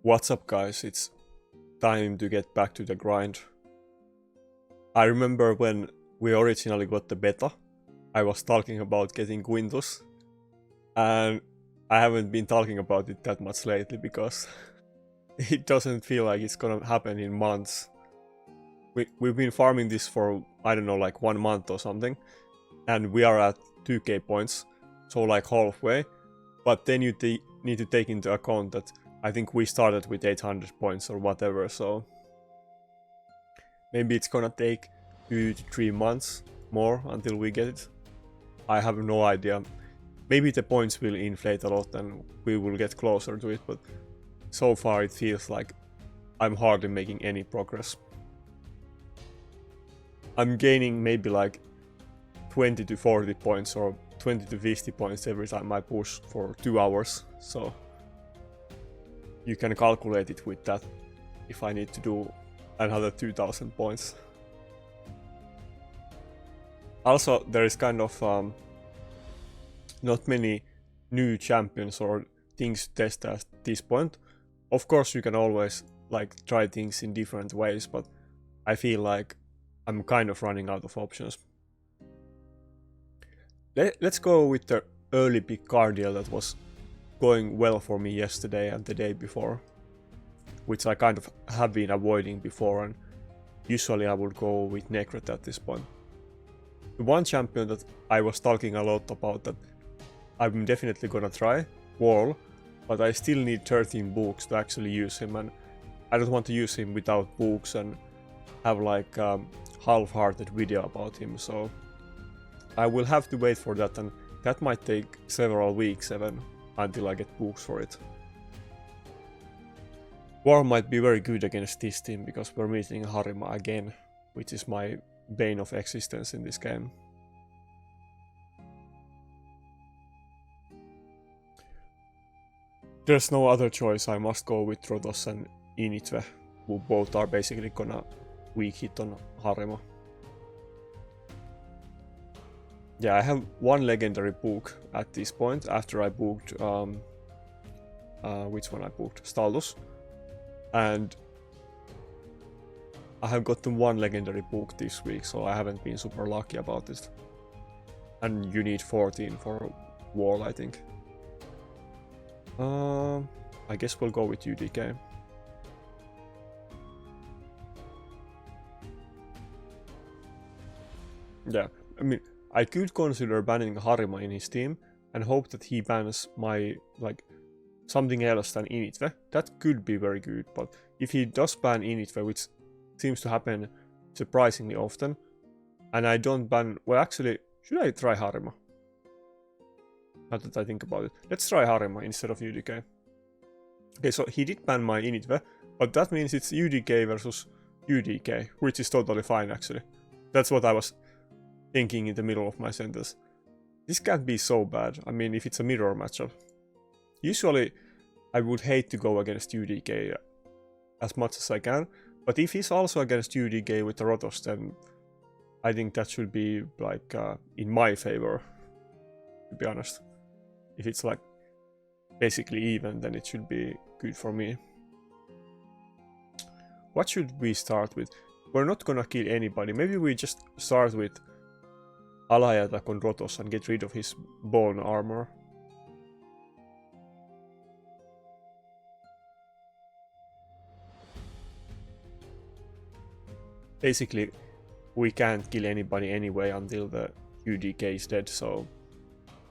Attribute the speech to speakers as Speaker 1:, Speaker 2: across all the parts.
Speaker 1: What's up, guys? It's time to get back to the grind. I remember when we originally got the beta, I was talking about getting Quintus, and I haven't been talking about it that much lately because it doesn't feel like it's gonna happen in months. We've been farming this for, I don't know, like 1 month or something, and we are at 2k points, so like halfway, but then you need to take into account that I think we started with 800 points or whatever, so maybe it's gonna take 2 to 3 months more until we get it. I have no idea. Maybe the points will inflate a lot and we will get closer to it, but so far it feels like I'm hardly making any progress. I'm gaining maybe like 20 to 40 points or 20 to 50 points every time I push for 2 hours, so you can calculate it with that if I need to do another 2000 points. Also, there is kind of not many new champions or things to test at this point. Of course, you can always like try things in different ways, but I feel like I'm kind of running out of options. Let's go with the early pick card deal that was going well for me yesterday and the day before, which I kind of have been avoiding before, and usually I would go with Nakarada at this point. The one champion that I was talking a lot about that I'm definitely gonna try, Wall, but I still need 13 books to actually use him, and I don't want to use him without books and have like half-hearted video about him, so I will have to wait for that, and that might take several weeks even until I get books for it. War might be very good against this team because we're meeting Harima again, which is my bane of existence in this game. There's no other choice, I must go with Rotos and Inithwe, who both are basically gonna weak hit on Harima. Yeah, I have one legendary book at this point after I booked which one I booked? Staldus. And I have gotten one legendary book this week, so I haven't been super lucky about it. And you need 14 for Wall, I think. I guess we'll go with UDK. Yeah, I mean, I could consider banning Harima in his team and hope that he bans my, like, something else than Inithwe. That could be very good, but if he does ban Inithwe, which seems to happen surprisingly often, and I don't ban... Well, actually, should I try Harima? Not that I think about it. Let's try Harima instead of UDK. Okay, so he did ban my Inithwe, but that means it's UDK versus UDK, which is totally fine, actually. That's what I was thinking in the middle of my sentence. This can't be so bad. I mean, if it's a mirror matchup. Usually, I would hate to go against UDK as much as I can, but if he's also against UDK with the Rotos, then I think that should be like in my favor, to be honest. If it's like basically even, then it should be good for me. What should we start with? We're not gonna kill anybody. Maybe we just start with ally attack on Rotos and get rid of his bone armor. Basically, we can't kill anybody anyway until the UDK is dead, so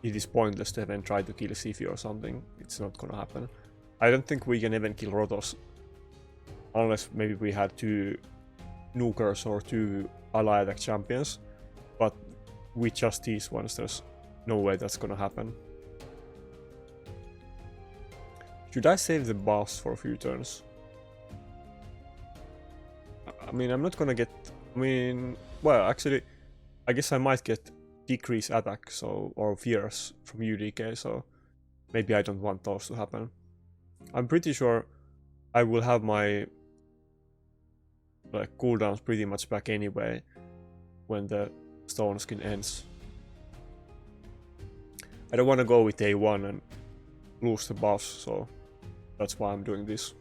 Speaker 1: it is pointless to even try to kill Sifi or something. It's not gonna happen. I don't think we can even kill Rotos unless maybe we had 2 nukers or 2 ally attack champions, but with just these ones, there's no way that's gonna happen. Should I save the boss for a few turns? I mean, I'm not gonna get... I mean, well, actually, I guess I might get decrease attack, so, or fears from UDK, so maybe I don't want those to happen. I'm pretty sure I will have my like cooldowns pretty much back anyway when the stone skin ends. I don't want to go with A1 and lose the buffs, so that's why I'm doing this.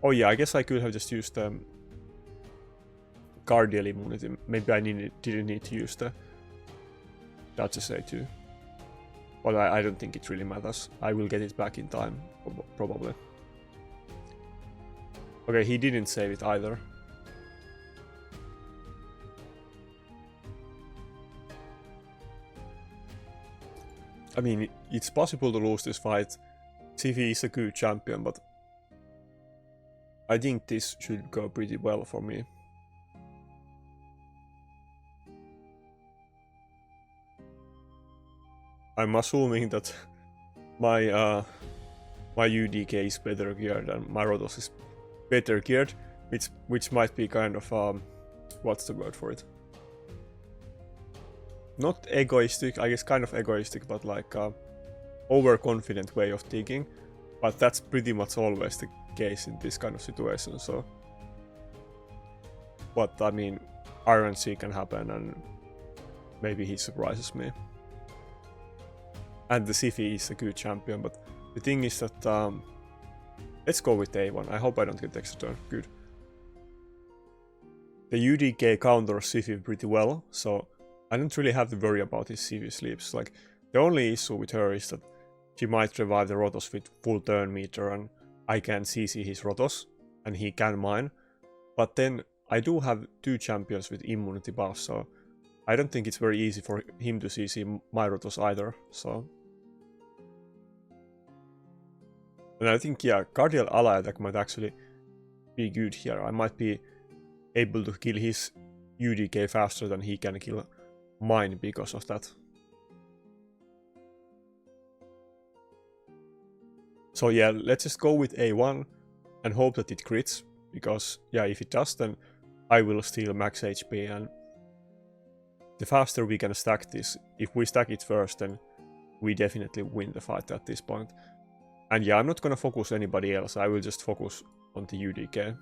Speaker 1: Oh yeah, I guess I could have just used Guardian immunity. Maybe I didn't need to use the Duchess A2. But I don't think it really matters. I will get it back in time, probably. Okay, he didn't save it either. I mean, it's possible to lose this fight. Sifi is a good champion, but I think this should go pretty well for me. I'm assuming that my my UDK is better geared and my Rotos is better geared, which might be kind of what's the word for it? Not egoistic, I guess kind of egoistic, but like overconfident way of thinking. But that's pretty much always the case in this kind of situation. So, but I mean, RNC can happen, and maybe he surprises me. And the Sifi is a good champion, but the thing is that let's go with A1. I hope I don't get extra turn. Good. The UDK counters Sifi pretty well, so I don't really have to worry about his Sifi sleeps. Like, the only issue with her is that she might revive the Rotos with full turn meter, and I can CC his Rotos, and he can mine. But then I do have 2 champions with immunity buffs, so I don't think it's very easy for him to CC my Rotos either, so... And I think, yeah, Guardian ally attack might actually be good here. I might be able to kill his UDK faster than he can kill mine because of that. So yeah, let's just go with A1 and hope that it crits, because yeah, if it does, then I will steal max HP, and the faster we can stack this, if we stack it first, then we definitely win the fight at this point. And yeah, I'm not gonna focus anybody else, I will just focus on the UDK.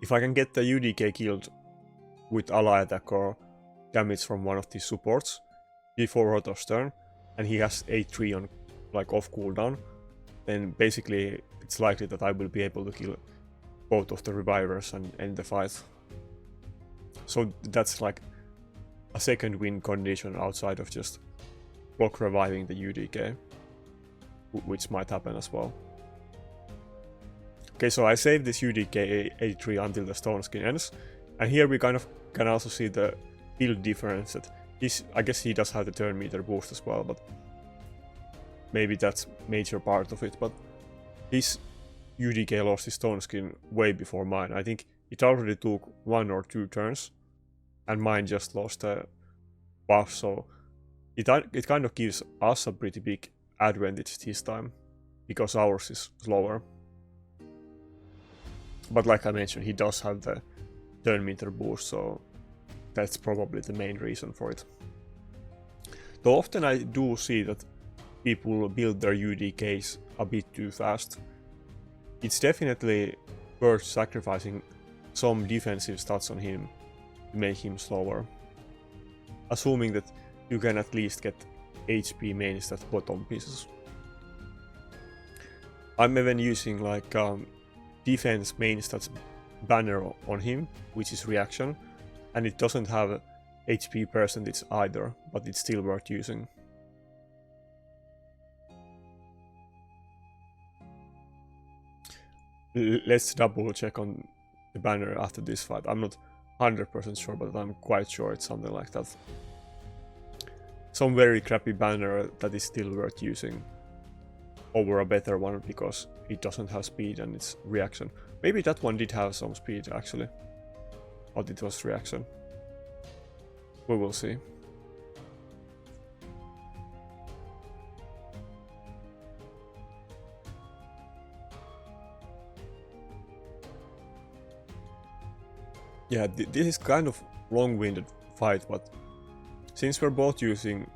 Speaker 1: If I can get the UDK killed with ally attack or damage from one of these supports before Rotos turn, and he has A3 on like off cooldown, then basically it's likely that I will be able to kill both of the revivers and end the fight. So that's like a second win condition outside of just block reviving the UDK, which might happen as well. Okay, so I saved this UDK A3 until the stone skin ends, and here we kind of can also see the build difference that I guess he does have the turn meter boost as well, but maybe that's major part of it. But his UDK lost his stone skin way before mine. I think it already took 1 or 2 turns, and mine just lost a buff, so it kind of gives us a pretty big advantage this time, because ours is slower. But like I mentioned, he does have the turn meter boost, so that's probably the main reason for it. Though often I do see that people build their UDKs a bit too fast. It's definitely worth sacrificing some defensive stats on him to make him slower, assuming that you can at least get HP main stat bottom pieces. I'm even using like defense main stats banner on him, which is reaction, and it doesn't have HP percentage either, but it's still worth using. Let's double check on the banner after this fight. I'm not 100% sure, but I'm quite sure it's something like that. Some very crappy banner that is still worth using over a better one because it doesn't have speed and it's reaction. Maybe that one did have some speed actually, but it was reaction. We will see. Yeah, this is kind of long-winded fight, but since we're both using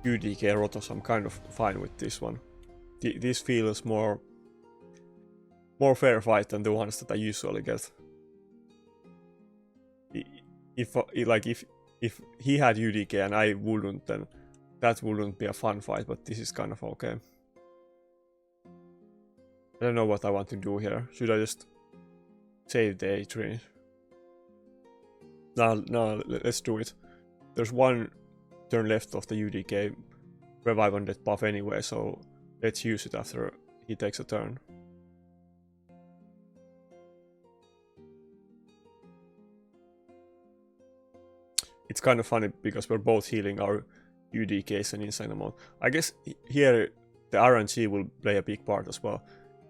Speaker 1: UDK Rotos, I'm kind of fine with this one. This feels more fair fight than the ones that I usually get. If he had UDK and I wouldn't, then that wouldn't be a fun fight, but this is kind of okay. I don't know what I want to do here. Should I just save the A3? No, let's do it. There's one turn left of the UDK revive on that buff anyway, so let's use it after he takes a turn. It's kind of funny because we're both healing our UDKs an insane amount. I guess here the RNG will play a big part as well.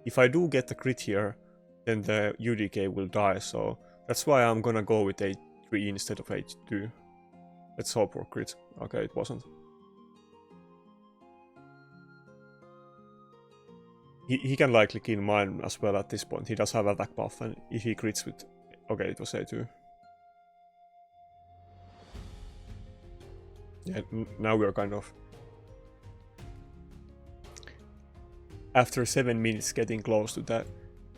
Speaker 1: If I do get the crit here, then the UDK will die, so that's why I'm gonna go with A3 instead of H2. Let's hope for crit. Okay, it wasn't. He can likely kill mine as well at this point. He does have attack buff, and if he crits with... Okay, it was A2. Yeah, now we're kind of... After 7 minutes getting close to the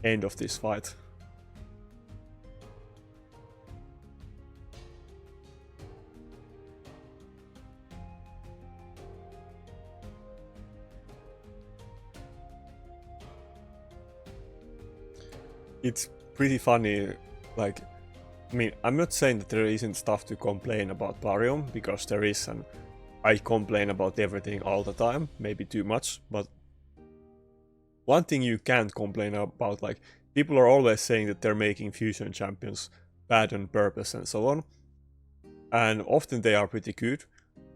Speaker 1: end of this fight. It's pretty funny, like, I mean, I'm not saying that there isn't stuff to complain about Barium, because there is, and I complain about everything all the time, maybe too much, but one thing you can't complain about, like, people are always saying that they're making fusion champions bad on purpose and so on, and often they are pretty good,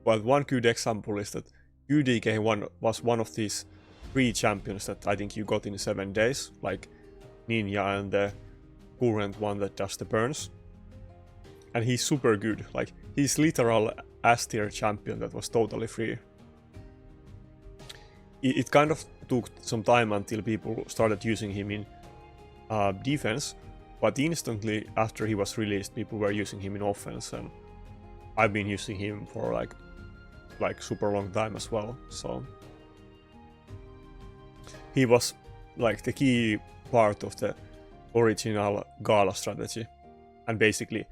Speaker 1: but one good example is that UDK was one of these 3 champions that I think you got in 7 days, like Ninja and the current one that does the burns. And he's super good, like he's literal S tier champion that was totally free. It kind of took some time until people started using him in defense, but instantly after he was released people were using him in offense, and I've been using him for like super long time as well, so he was like the key part of the original Gala strategy, and basically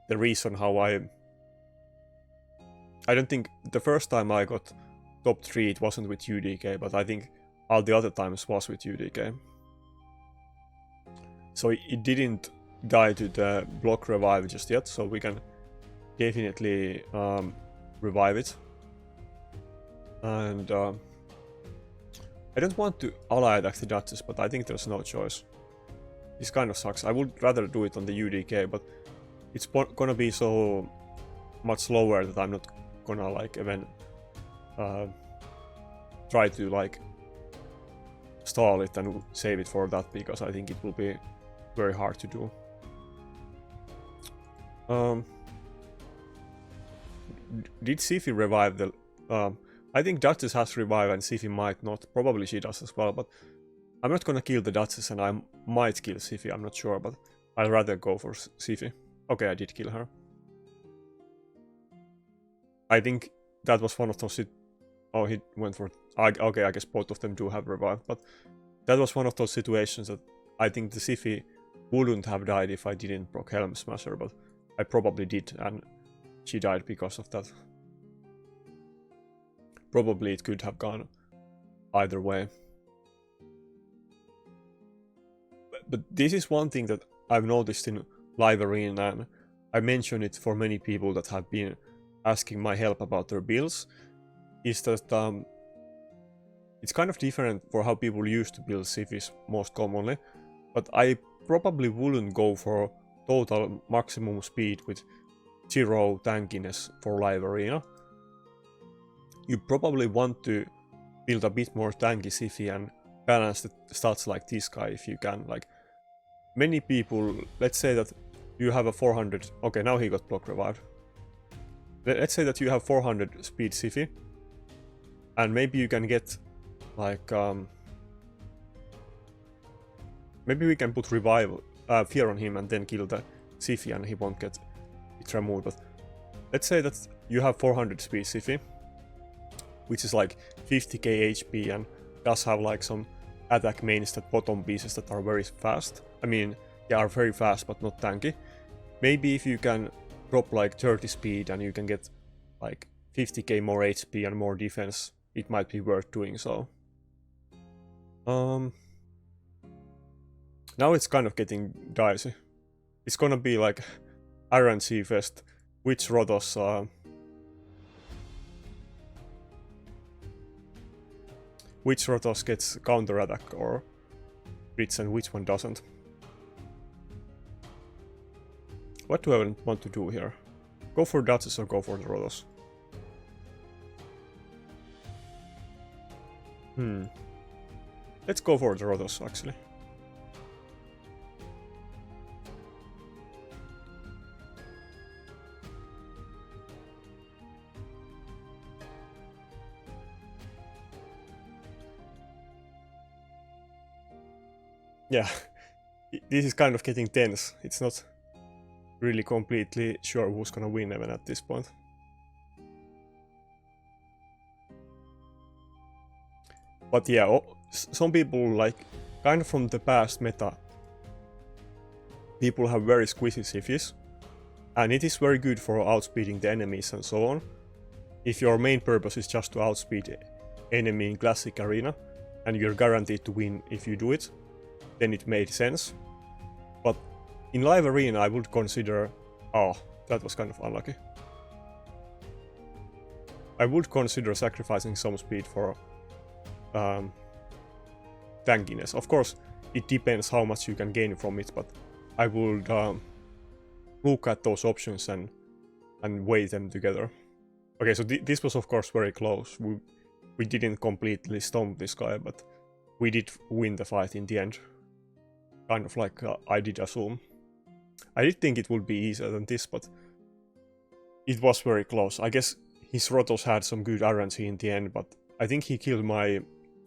Speaker 1: the reason how I don't think the first time I got top 3 it wasn't with UDK, but I think all the other times was with UDK. So it didn't die to the block revive just yet, so we can definitely revive it. And I don't want to ally attack the Duchess, but I think there's no choice. This kind of sucks. I would rather do it on the UDK, but it's gonna be so much slower that I'm not gonna like even try to like stall it and save it for that, because I think it will be very hard to do. Did Sifi revive the... I think Duchess has revive and Sifi might not. Probably she does as well, but I'm not gonna kill the Duchess and I might kill Sifi, I'm not sure, but I'd rather go for Sifi. Okay, I did kill her. I think that was one of those... Oh, he went for... Okay, I guess both of them do have revive, but that was one of those situations that I think the Sifi wouldn't have died if I didn't proc Helm Smasher, but I probably did, and she died because of that. Probably it could have gone either way. But this is one thing that I've noticed in live arena, and I mention it for many people that have been asking my help about their builds, is that it's kind of different for how people used to build Sifis most commonly, but I probably wouldn't go for total maximum speed with 0 tankiness for live arena. You probably want to build a bit more tanky Sifi and balance the stats like this guy if you can. Like many people, let's say that you have a 400... Okay, now he got block revived. Let's say that you have 400 speed Sifi, and maybe you can get like maybe we can put revive fear on him and then kill the Sifi and he won't get it removed. But let's say that you have 400 speed Sifi, which is like 50k HP and does have like some attack mains that bottom pieces that are very fast. I mean, they are very fast but not tanky. Maybe if you can drop like 30 speed and you can get like 50k more HP and more defense, it might be worth doing so. Now it's kind of getting dicey. It's gonna be like RNG fest. Which Rotos gets counter attack or crits and which one doesn't. What do I want to do here? Go for Duchess or go for the Rotos? Let's go for the Rotos actually. Yeah, this is kind of getting tense. It's not really completely sure who's gonna win even at this point. But yeah, some people, like, kind of from the past meta, people have very squishy Sifis, and it is very good for outspeeding the enemies and so on. If your main purpose is just to outspeed enemy in classic arena, and you're guaranteed to win if you do it, then it made sense. But in live arena I would consider... Oh, that was kind of unlucky. I would consider sacrificing some speed for tankiness. Of course, it depends how much you can gain from it, but I would look at those options and weigh them together. Okay, so this was of course very close. We didn't completely stomp this guy, but we did win the fight in the end. Kind of like I did assume. I did think it would be easier than this, but it was very close. I guess his Rotos had some good RNG in the end, but I think he killed my...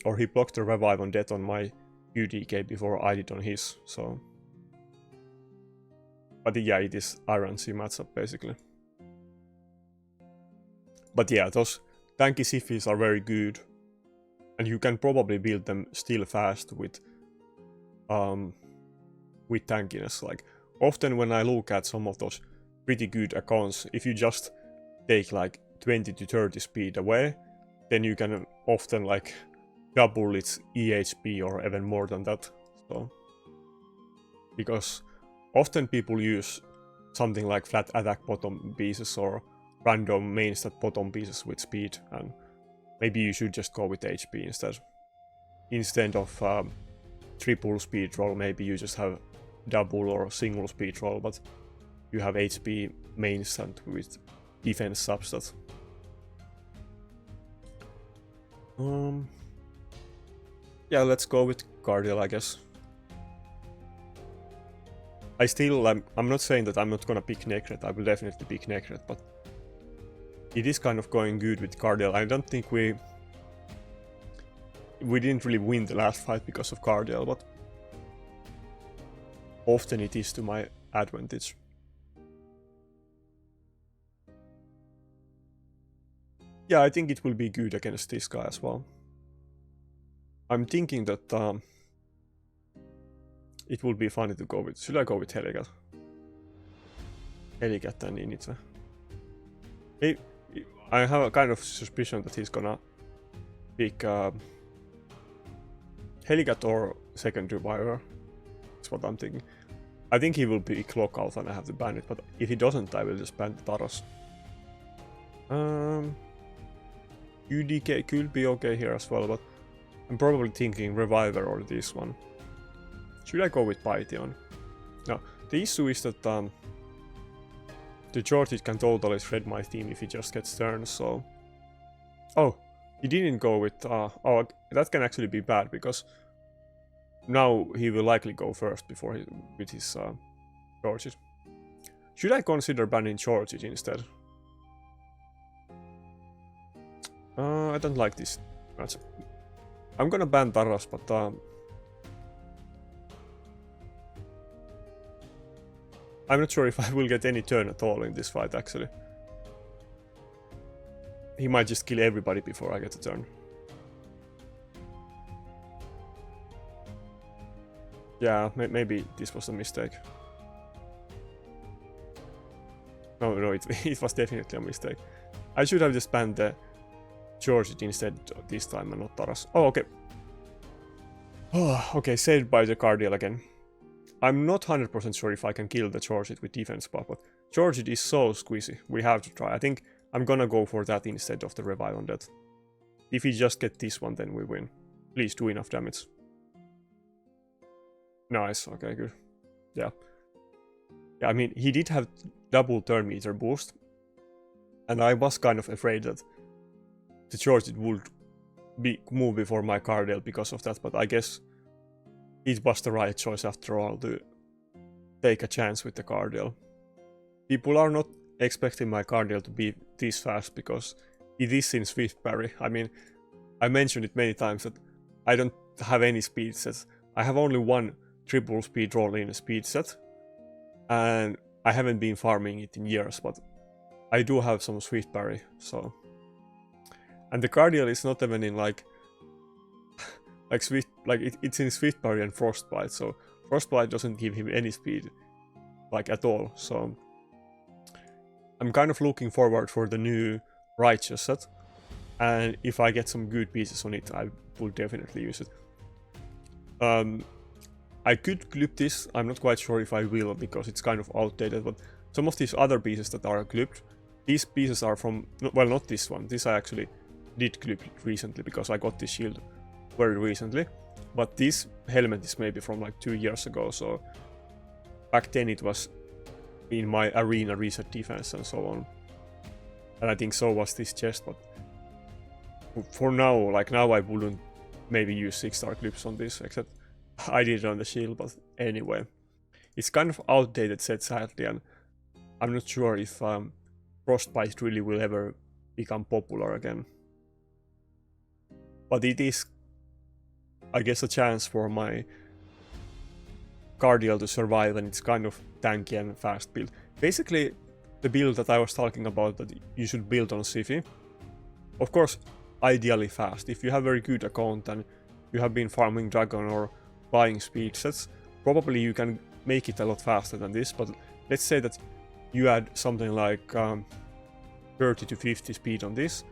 Speaker 1: or he blocked the revive on death on my UDK before I did on his, so... But yeah, it is RNG matchup basically. But yeah, those tanky Sifis are very good, and you can probably build them still fast with tankiness. Like, often when I look at some of those pretty good accounts, if you just take like 20 to 30 speed away, then you can often like double its EHP or even more than that. So, because often people use something like flat attack bottom pieces or random main stat bottom pieces with speed, and maybe you should just go with HP instead. Instead of triple speed roll, maybe you just have double or single speed roll, but you have HP main stat with defense substat. Yeah, let's go with Guardial, I guess. I'm not saying that I'm not gonna pick Nakarada. I will definitely pick Nakarada, but it is kind of going good with Guardial. I don't think we didn't really win the last fight because of Guardial, but often it is to my advantage. Yeah, I think it will be good against this guy as well. I'm thinking that it will be funny to go with... Should I go with Helicat? Helicat and Inithwe. I have a kind of suspicion that he's gonna pick Helicat or second reviver. That's what I'm thinking. I think he will pick Lockout and I have to ban it, but if he doesn't, I will just ban the Taros. UDK could be okay here as well, but I'm probably thinking Reviver or this one. Should I go with Python? No, the issue is that the George can totally shred my team if he just gets turns, so... Oh, he didn't go with... oh, that can actually be bad, because now he will likely go first before with his Georges. Should I consider banning Georges instead? I don't like this matchup. I'm gonna ban Taras, but I'm not sure if I will get any turn at all in this fight, actually. He might just kill everybody before I get a turn. Yeah, maybe this was a mistake. No, it was definitely a mistake. I should have just banned the George instead this time and not Taras. Oh, okay. Oh, okay, saved by the Guardial again. I'm not 100% sure if I can kill the Charge It with defense buff, but Charge It is so squeezy. We have to try. I think I'm gonna go for that instead of the Revive on that. If we just get this one, then we win. Please do enough damage. Nice, okay, good. Yeah. Yeah, I mean, he did have double turn meter boost. And I was kind of afraid that the Charge It would move before my Cardale because of that, but I guess it was the right choice after all to take a chance with the Cardale. People are not expecting my Cardale to be this fast because it is in Swift Parry. I mean, I mentioned it many times that I don't have any speed sets. I have only one triple speed roll in a speed set, and I haven't been farming it in years, but I do have some Swift Parry, so. And the Cardale is not even in like Swift, like it's in Swift Parry and Frostbite, so Frostbite doesn't give him any speed, like at all, so. I'm kind of looking forward for the new Righteous set, and if I get some good pieces on it, I will definitely use it. I could clip this, I'm not quite sure if I will because it's kind of outdated, but some of these other pieces that are clipped, these pieces are from, well, not this one, this I actually did clip recently because I got this shield very recently, but this helmet is maybe from like 2 years ago, so back then it was in my arena reset defense and so on, and I think so was this chest, but for now, like now I wouldn't maybe use 6-star clips on this, except I did it on the shield, but anyway. It's kind of outdated set sadly, and I'm not sure if Frostbite really will ever become popular again. But it is, I guess, a chance for my Cardale to survive, and it's kind of tanky and fast build. Basically, the build that I was talking about that you should build on Siphi, of course, ideally fast. If you have a very good account and you have been farming Dragon or buying speed sets, probably you can make it a lot faster than this, but let's say that you add something like 30 to 50 speed on this,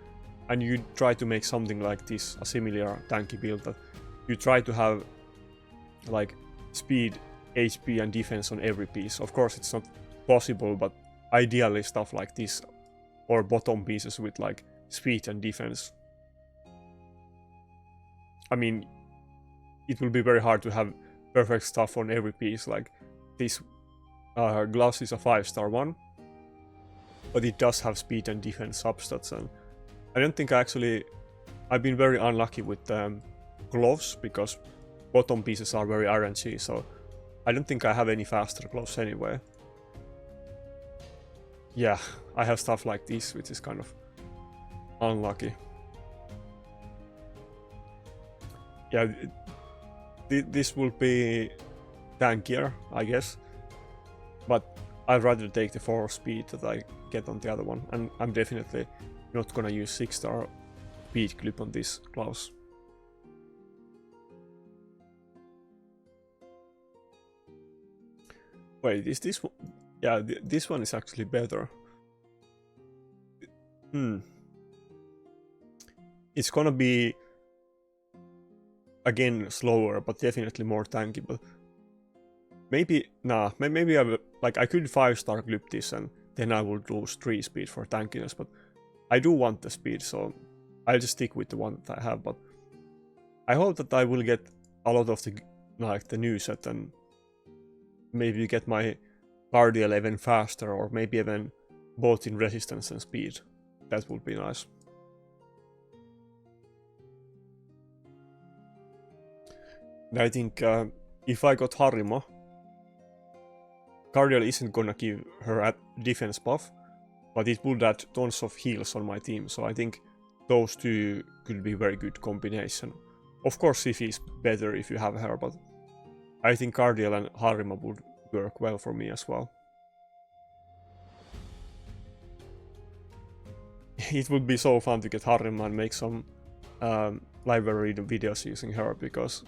Speaker 1: and you try to make something like this, a similar tanky build, that you try to have like speed, HP and defense on every piece. Of course it's not possible, but ideally stuff like this, or bottom pieces with like speed and defense. I mean, it will be very hard to have perfect stuff on every piece, like this gloves is a 5-star one, but it does have speed and defense substats, and I don't think I've been very unlucky with gloves, because bottom pieces are very RNG, so I don't think I have any faster gloves anyway. Yeah, I have stuff like this, which is kind of unlucky. Yeah, this will be tankier, I guess, but I'd rather take the 4 speed that I get on the other one, and I'm definitely not gonna use 6-star speed clip on this gloves. Wait, is this one? Yeah, this one is actually better. It's gonna be again slower, but definitely more tanky. But maybe maybe I could 5-star clip this, and then I would lose 3 speed for tankiness. But I do want the speed, so I'll just stick with the one that I have. But I hope that I will get a lot of the new set, and maybe get my Cardale even faster, or maybe even both in resistance and speed. That would be nice. And I think if I got Harima, Cardale isn't gonna give her a defense buff, but it would add tons of heals on my team, so I think those two could be very good combination. Of course Siphi is better if you have her, but I think Cardale and Harima would work well for me as well. It would be so fun to get Harima and make some library videos using her, because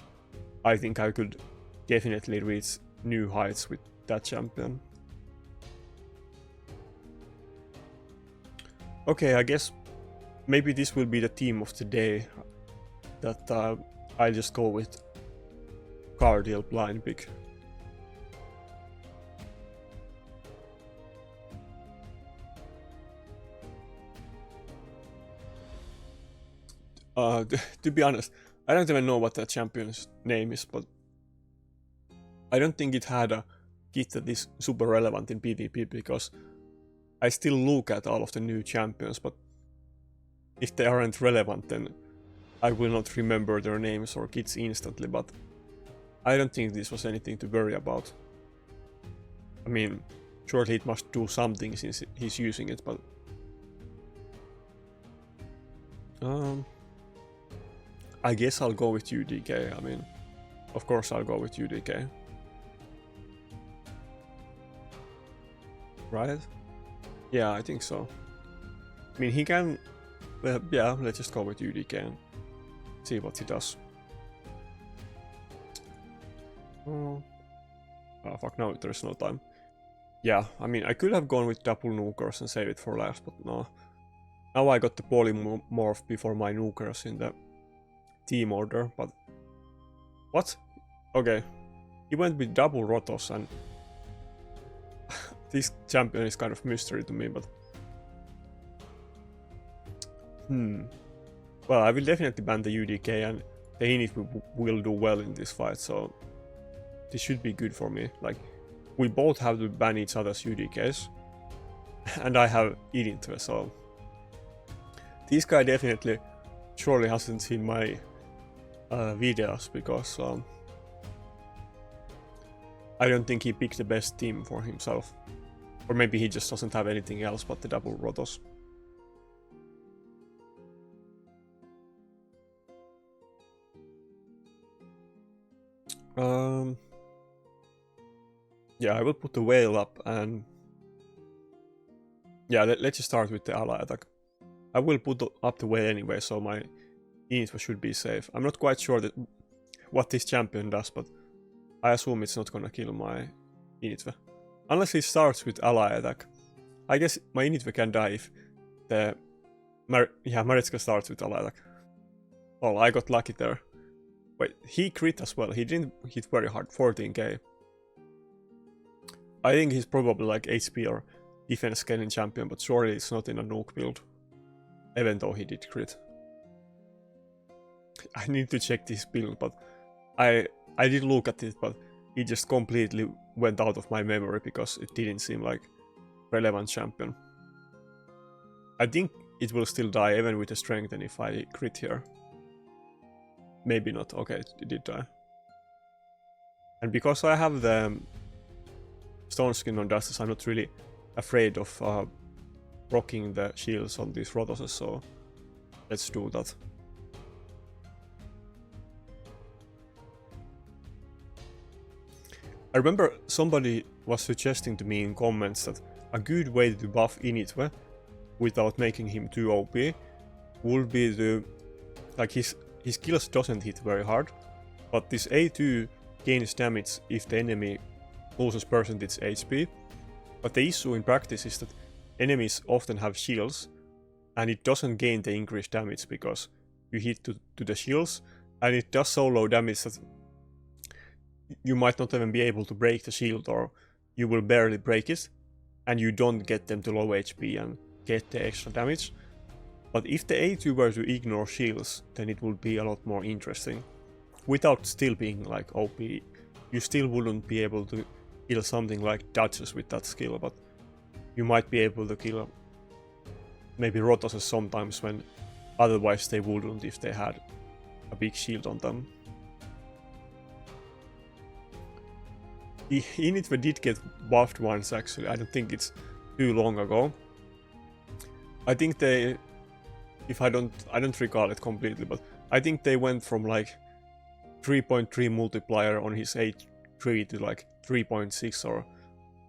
Speaker 1: I think I could definitely reach new heights with that champion. Okay, I guess maybe this will be the team of the day, that I'll just go with Cardale blind pick. To be honest, I don't even know what that champion's name is, but I don't think it had a kit that is super relevant in PvP because I still look at all of the new champions, but if they aren't relevant, then I will not remember their names or kits instantly, but I don't think this was anything to worry about. I mean, surely it must do something since he's using it, but... I guess I'll go with UDK, I mean, of course I'll go with UDK. Right? Yeah, I think so. I mean, he can... yeah, let's just go with UDK and see what he does. Oh, fuck, no, there's no time. Yeah, I mean, I could have gone with double nukers and save it for last, but no. Now I got the polymorph before my nukers in the team order, but... What? Okay. He went with double rotos and... this champion is kind of mystery to me, but... Well, I will definitely ban the UDK and the Inithwe will do well in this fight, so... This should be good for me. Like, we both have to ban each other's UDKs. And I have Inithwe, so... This guy definitely surely hasn't seen my videos because I don't think he picked the best team for himself. Or maybe he just doesn't have anything else but the double rotos. Yeah, I will put the whale up and... Yeah, let's just start with the ally attack. I will put up the whale anyway, so my Inithwe should be safe. I'm not quite sure what this champion does, but I assume it's not gonna kill my Inithwe. Unless it starts with ally attack. I guess my Inithwe can die if the... Maritzka starts with ally attack. Oh, I got lucky there. Wait, he crit as well. He didn't hit very hard, 14k. I think he's probably like HP or defense scaling champion, but surely it's not in a nuke build. Even though he did crit. I need to check this build, but I did look at it, but it just completely went out of my memory because it didn't seem like relevant champion. I think it will still die even with the strength and if I crit here. Maybe not. Okay, it did die. And because I have the stone skin on Dustus, I'm not really afraid of rocking the shields on these rotoses, so let's do that. I remember somebody was suggesting to me in comments that a good way to buff Inithwe without making him too OP would be to... like his kills doesn't hit very hard, but this A2 gains damage if the enemy loses percentage HP. But the issue in practice is that enemies often have shields and it doesn't gain the increased damage because you hit to the shields and it does so low damage that you might not even be able to break the shield or you will barely break it and you don't get them to low HP and get the extra damage. But if the A2 were to ignore shields, then it would be a lot more interesting. Without still being like OP, you still wouldn't be able to kill something like dodges with that skill, but you might be able to kill maybe rotoses sometimes when otherwise they wouldn't if they had a big shield on them. Inithwe did get buffed once actually, I don't think it's too long ago. I think they... I don't recall it completely, but I think they went from like 3.3 multiplier on his H3 to like 3.6 or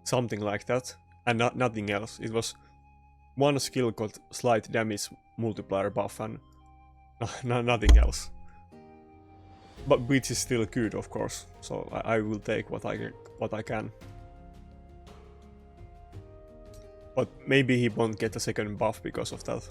Speaker 1: something like that, and nothing else. It was one skill called slight damage multiplier buff and nothing else. But which is still good, of course. So I will take what I can. But maybe he won't get a second buff because of that.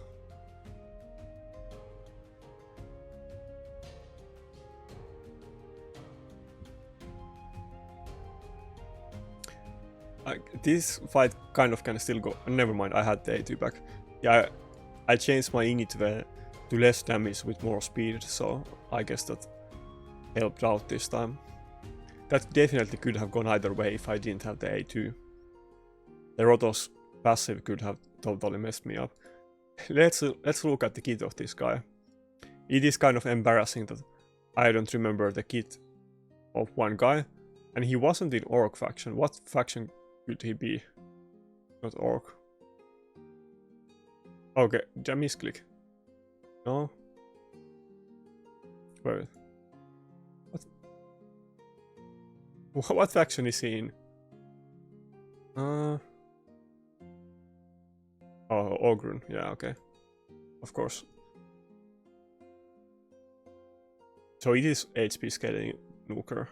Speaker 1: This fight kind of can still go. Never mind, I had the A2 back. Yeah, I changed my Inithwe to less damage with more speed, so I guess that helped out this time. That definitely could have gone either way if I didn't have the A2. The Roto's passive could have totally messed me up. Let's look at the kit of this guy. It is kind of embarrassing that I don't remember the kit of one guy, and he wasn't in Orc faction. What faction could he be? Not Orc. Okay, did I misclick? No? Wait. What faction is he in? Oh, Ogrun. Yeah, okay. Of course. So it is HP scaling nuker.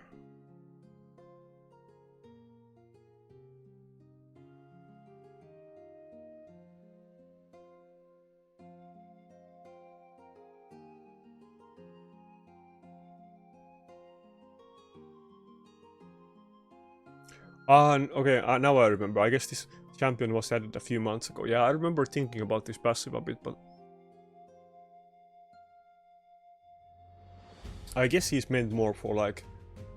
Speaker 1: Okay, now I remember. I guess this champion was added a few months ago. Yeah, I remember thinking about this passive a bit, but I guess he's meant more for like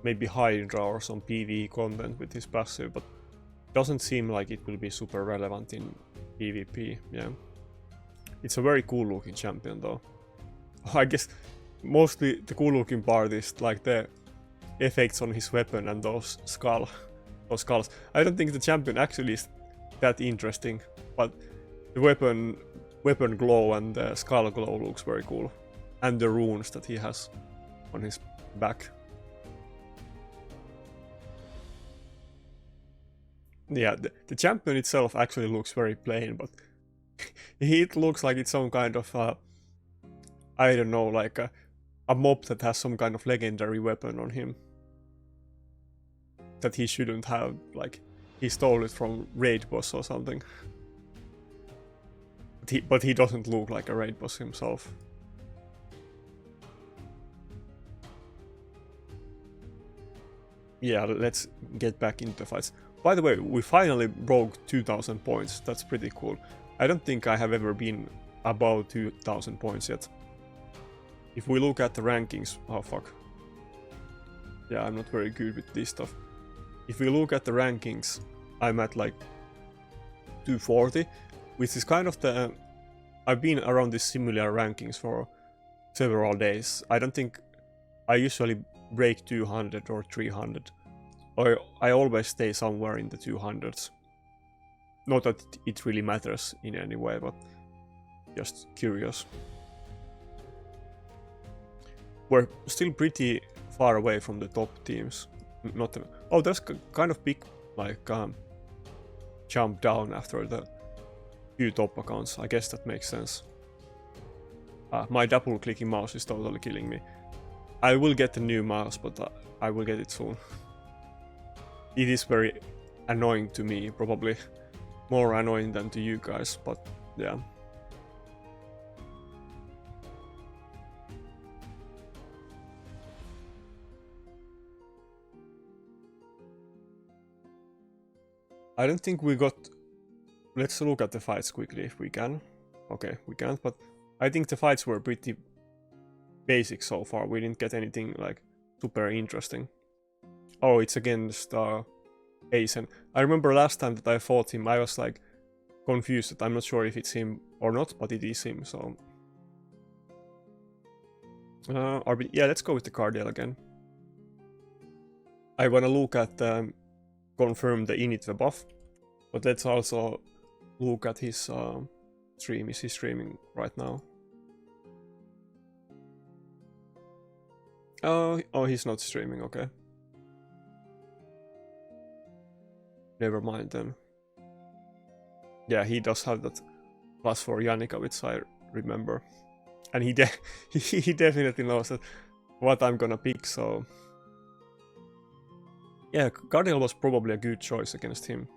Speaker 1: maybe Hydra or some PvE content with his passive, but doesn't seem like it will be super relevant in PvP. Yeah, it's a very cool looking champion though. I guess mostly the cool looking part is like the effects on his weapon and those skulls. I don't think the champion actually is that interesting, but the weapon glow and the skull glow looks very cool, and the runes that he has on his back. Yeah, the champion itself actually looks very plain, but it looks like it's some kind of I don't know, like a mob that has some kind of legendary weapon on him that he shouldn't have, like he stole it from raid boss or something. But he doesn't look like a raid boss himself. Yeah, let's get back into the fights. By the way, we finally broke 2000 points. That's pretty cool. I don't think I have ever been above 2000 points yet. If we look at the rankings... Oh, fuck. Yeah, I'm not very good with this stuff. If we look at the rankings, I'm at like 240, which is kind of the... I've been around these similar rankings for several days. I don't think I usually break 200 or 300. Or I always stay somewhere in the 200s. Not that it really matters in any way, but just curious. We're still pretty far away from the top teams. Not oh, there's kind of big like jump down after the few top accounts. I guess that makes sense. My double clicking mouse is totally killing me. I will get a new mouse, but I will get it soon. It is very annoying to me, probably more annoying than to you guys, but yeah. I don't think we got... Let's look at the fights quickly if we can. Okay, we can't, but I think the fights were pretty basic so far. We didn't get anything like super interesting. Oh, it's against Aizen. I remember last time that I fought him, I was like confused that I'm not sure if it's him or not, but it is him, so... yeah, let's go with the Cardiel again. I wanna look at... confirm the Inithwe buff, but let's also look at his stream. Is he streaming right now? Oh, he's not streaming, okay. Never mind then. Yeah, he does have that plus for Yannicka, which I remember. And he definitely knows that what I'm gonna pick, so... Yeah, Cardiel was probably a good choice against him.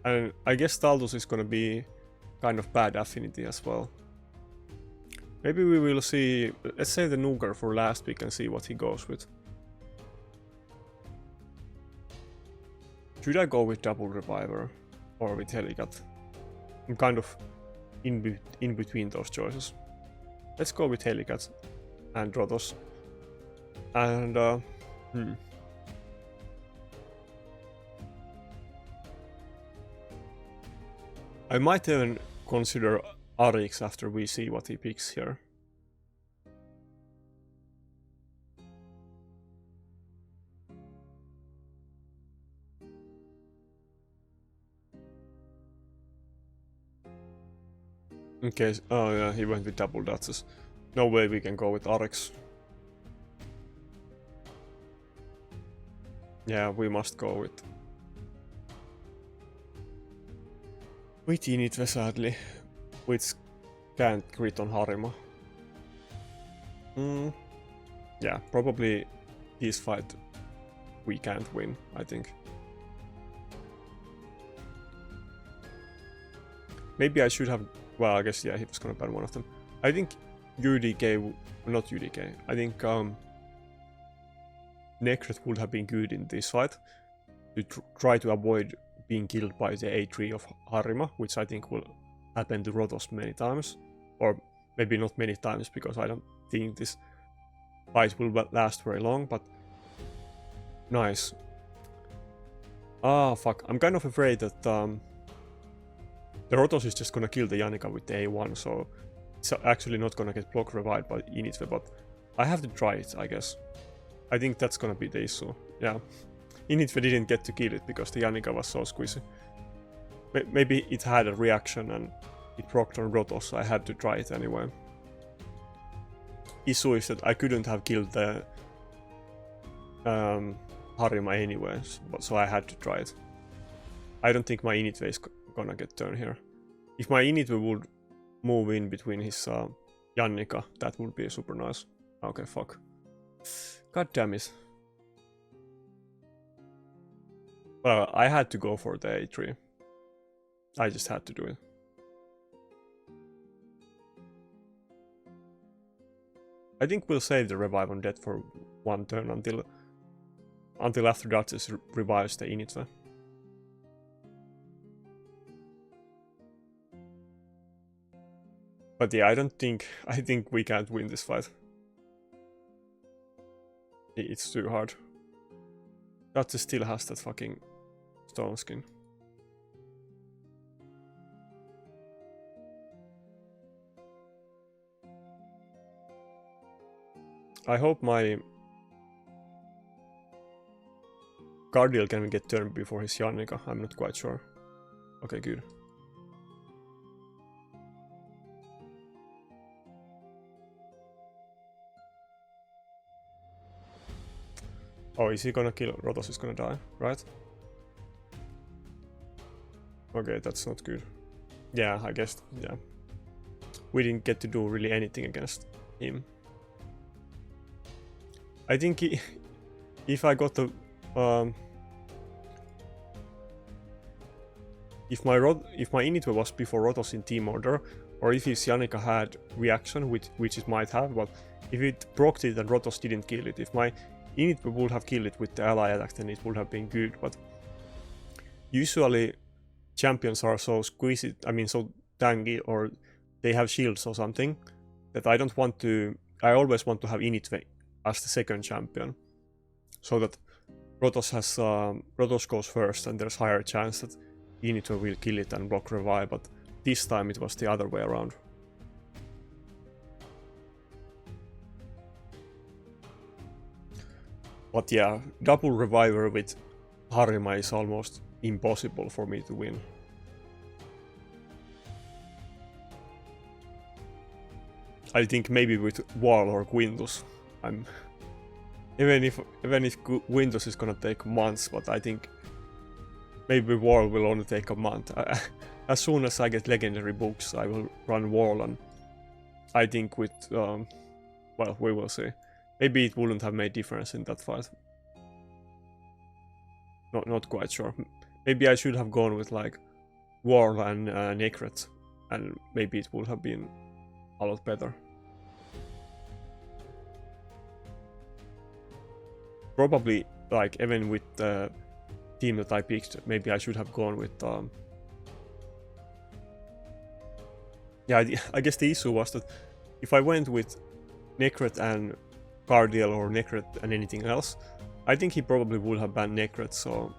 Speaker 1: And I guess Taltus is gonna be kind of bad affinity as well. Maybe we will see... Let's save the Nuker for last pick and see what he goes with. Should I go with Double Reviver? or with Helicat. I'm kind of in between those choices. Let's go with Helicat and Rotos. And I might even consider Arix after we see what he picks here. Okay, oh yeah, he went with double Duchess. No way we can go with Arix. Yeah, we must go with Inithwe sadly, which can't crit on Harima. Yeah, probably this fight we can't win, I think. Maybe I should have... Well, I guess, yeah, he was gonna ban one of them. I think UDK... Not UDK. I think Necret would have been good in this fight. To try to avoid being killed by the A3 of Harima, which I think will happen to Rotos many times. Or maybe not many times, because I don't think this fight will last very long, but... Nice. Ah, fuck. I'm kind of afraid that... the Rotos is just gonna kill the Janika with the A1, so it's actually not gonna get block revived by Inithwe, but I have to try it, I guess. I think that's gonna be the issue, yeah. Inithwe didn't get to kill it because the Janika was so squishy. Maybe it had a reaction and it procced on Rotos, so I had to try it anyway. Issue is that I couldn't have killed the Harima anyways, so I had to try it. I don't think my Inithwe is gonna get turned here. If my Inithwe would move in between his Jannika, that would be super nice. Okay, fuck. God damn it. Well, I had to go for the A3. I just had to do it. I think we'll save the revive on death for one turn until after Duchess revives the Inithwe. But yeah, I think we can't win this fight. It's too hard. Duchess still has that fucking stone skin. I hope my Guardial can get turned before his Jannika, I'm not quite sure. Okay, good. Oh, is he gonna kill? Rotos is gonna die, right? Okay, that's not good. Yeah, I guess, yeah. We didn't get to do really anything against him. I think if I got the... if my Inithwe was before Rotos in team order, or if his Janika had reaction, which it might have, but if it procced it and Rotos didn't kill it, if my Inithwe would have killed it with the ally attack, then it would have been good, but usually champions are so squeezy, I mean so tangy, or they have shields or something, that I always want to have Inithwe as the second champion, so that Rotos goes first and there's higher chance that Inithwe will kill it and block revive, but this time it was the other way around. But yeah, double reviver with Harima is almost impossible for me to win. I think maybe with Wall or Quintus, even if Quintus is gonna take months, but I think maybe Wall will only take a month. As soon as I get legendary books, I will run Wall, and I think with well, we will see. Maybe it wouldn't have made difference in that fight. Not quite sure. Maybe I should have gone with like Wall and Necret, and maybe it would have been a lot better. Probably, like, even with the team that I picked, maybe I should have gone with Yeah, I guess the issue was that if I went with Necret and Cardiel or Necret and anything else, I think he probably would have banned Necret, so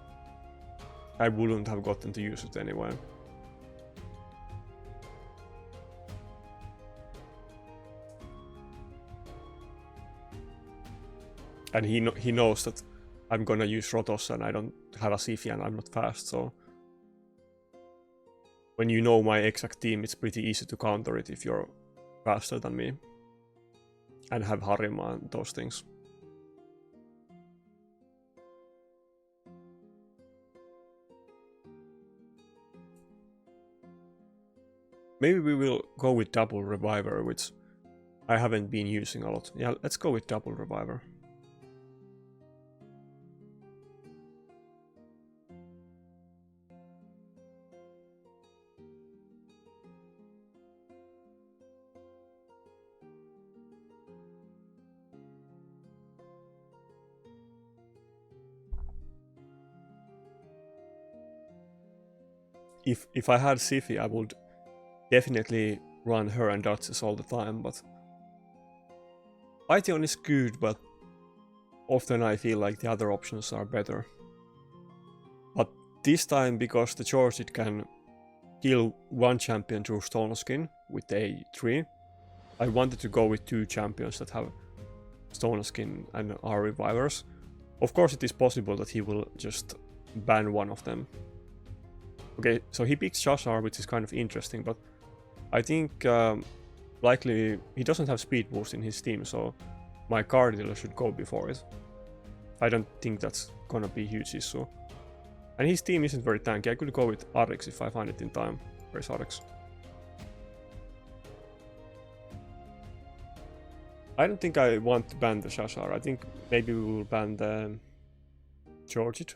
Speaker 1: I wouldn't have gotten to use it anyway. And he knows that I'm gonna use Rotos and I don't have a Siphi and I'm not fast, so when you know my exact team, it's pretty easy to counter it if you're faster than me and have Harima and those things. Maybe we will go with double reviver, which I haven't been using a lot. Yeah, let's go with double reviver. If I had Siphi, I would definitely run her and Duchess all the time, but Python is good, but often I feel like the other options are better. But this time, because the George it can kill one champion through Stone Skin with A3, I wanted to go with two champions that have Stone Skin and are revivers. Of course it is possible that he will just ban one of them. Okay, so he picks Shashar, which is kind of interesting, but I think likely he doesn't have speed boost in his team, so my Cardinal should go before it. I don't think that's gonna be a huge issue. And his team isn't very tanky. I could go with Arix if I find it in time. Where's Arix? I don't think I want to ban the Shashar. I think maybe we will ban the Georgit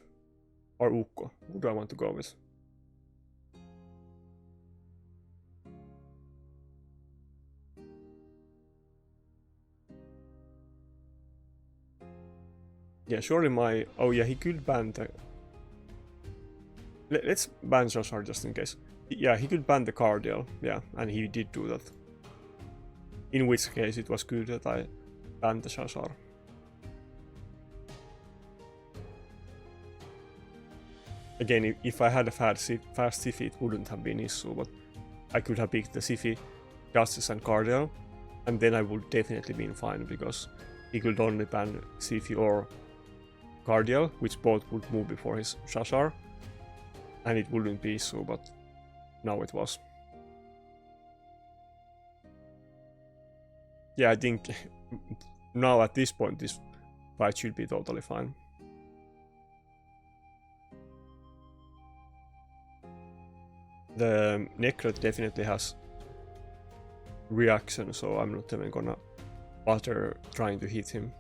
Speaker 1: or Ukko. Who do I want to go with? Yeah, surely my... Oh yeah, he could ban the... Let's ban Shashar just in case. Yeah, he could ban the Cardiel. Yeah, and he did do that. In which case it was good that I banned the Shashar. Again, if I had a fast Siphi, it wouldn't have been an issue, but I could have picked the Siphi, Justice and Cardiel, and then I would definitely been fine, because he could only ban Siphi or Cardiel, which both would move before his Shashar, and it wouldn't be issue, but now it was. Yeah, I think now at this point this fight should be totally fine. The Necret definitely has reaction, so I'm not even gonna bother trying to hit him.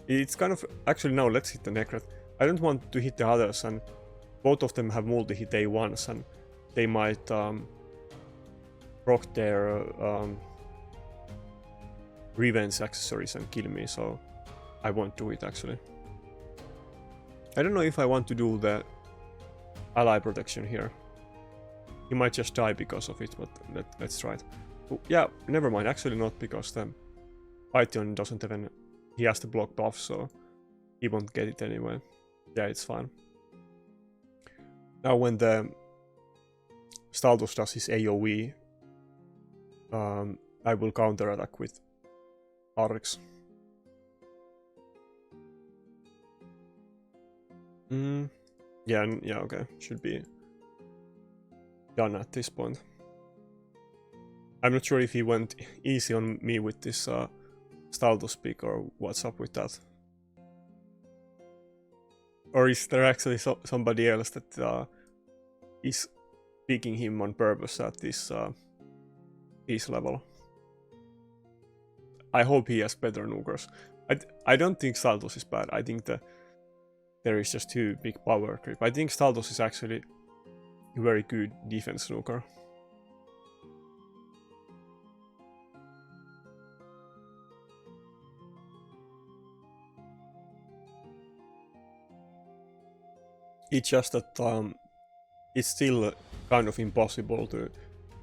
Speaker 1: It's kind of... Actually, no, let's hit the Necret. I don't want to hit the others, and both of them have multi-hit A1s, and they might proc their revenge accessories and kill me, so I won't do it actually. I don't know if I want to do the ally protection here. He might just die because of it, but let's try it. Oh, yeah, never mind, actually not, because the Python doesn't even... He has the block buff, so he won't get it anyway. Yeah, it's fine. Now when the Staldos does his AoE, I will counter attack with Arix. Yeah, okay, should be done at this point. I'm not sure if he went easy on me with this Staldos pick or what's up with that. Or is there actually somebody else that is picking him on purpose at this peace level? I hope he has better Nukers. I don't think Staldos is bad. I think that there is just too big power creep. I think Staldos is actually a very good defense Nuker. It's just that it's still kind of impossible to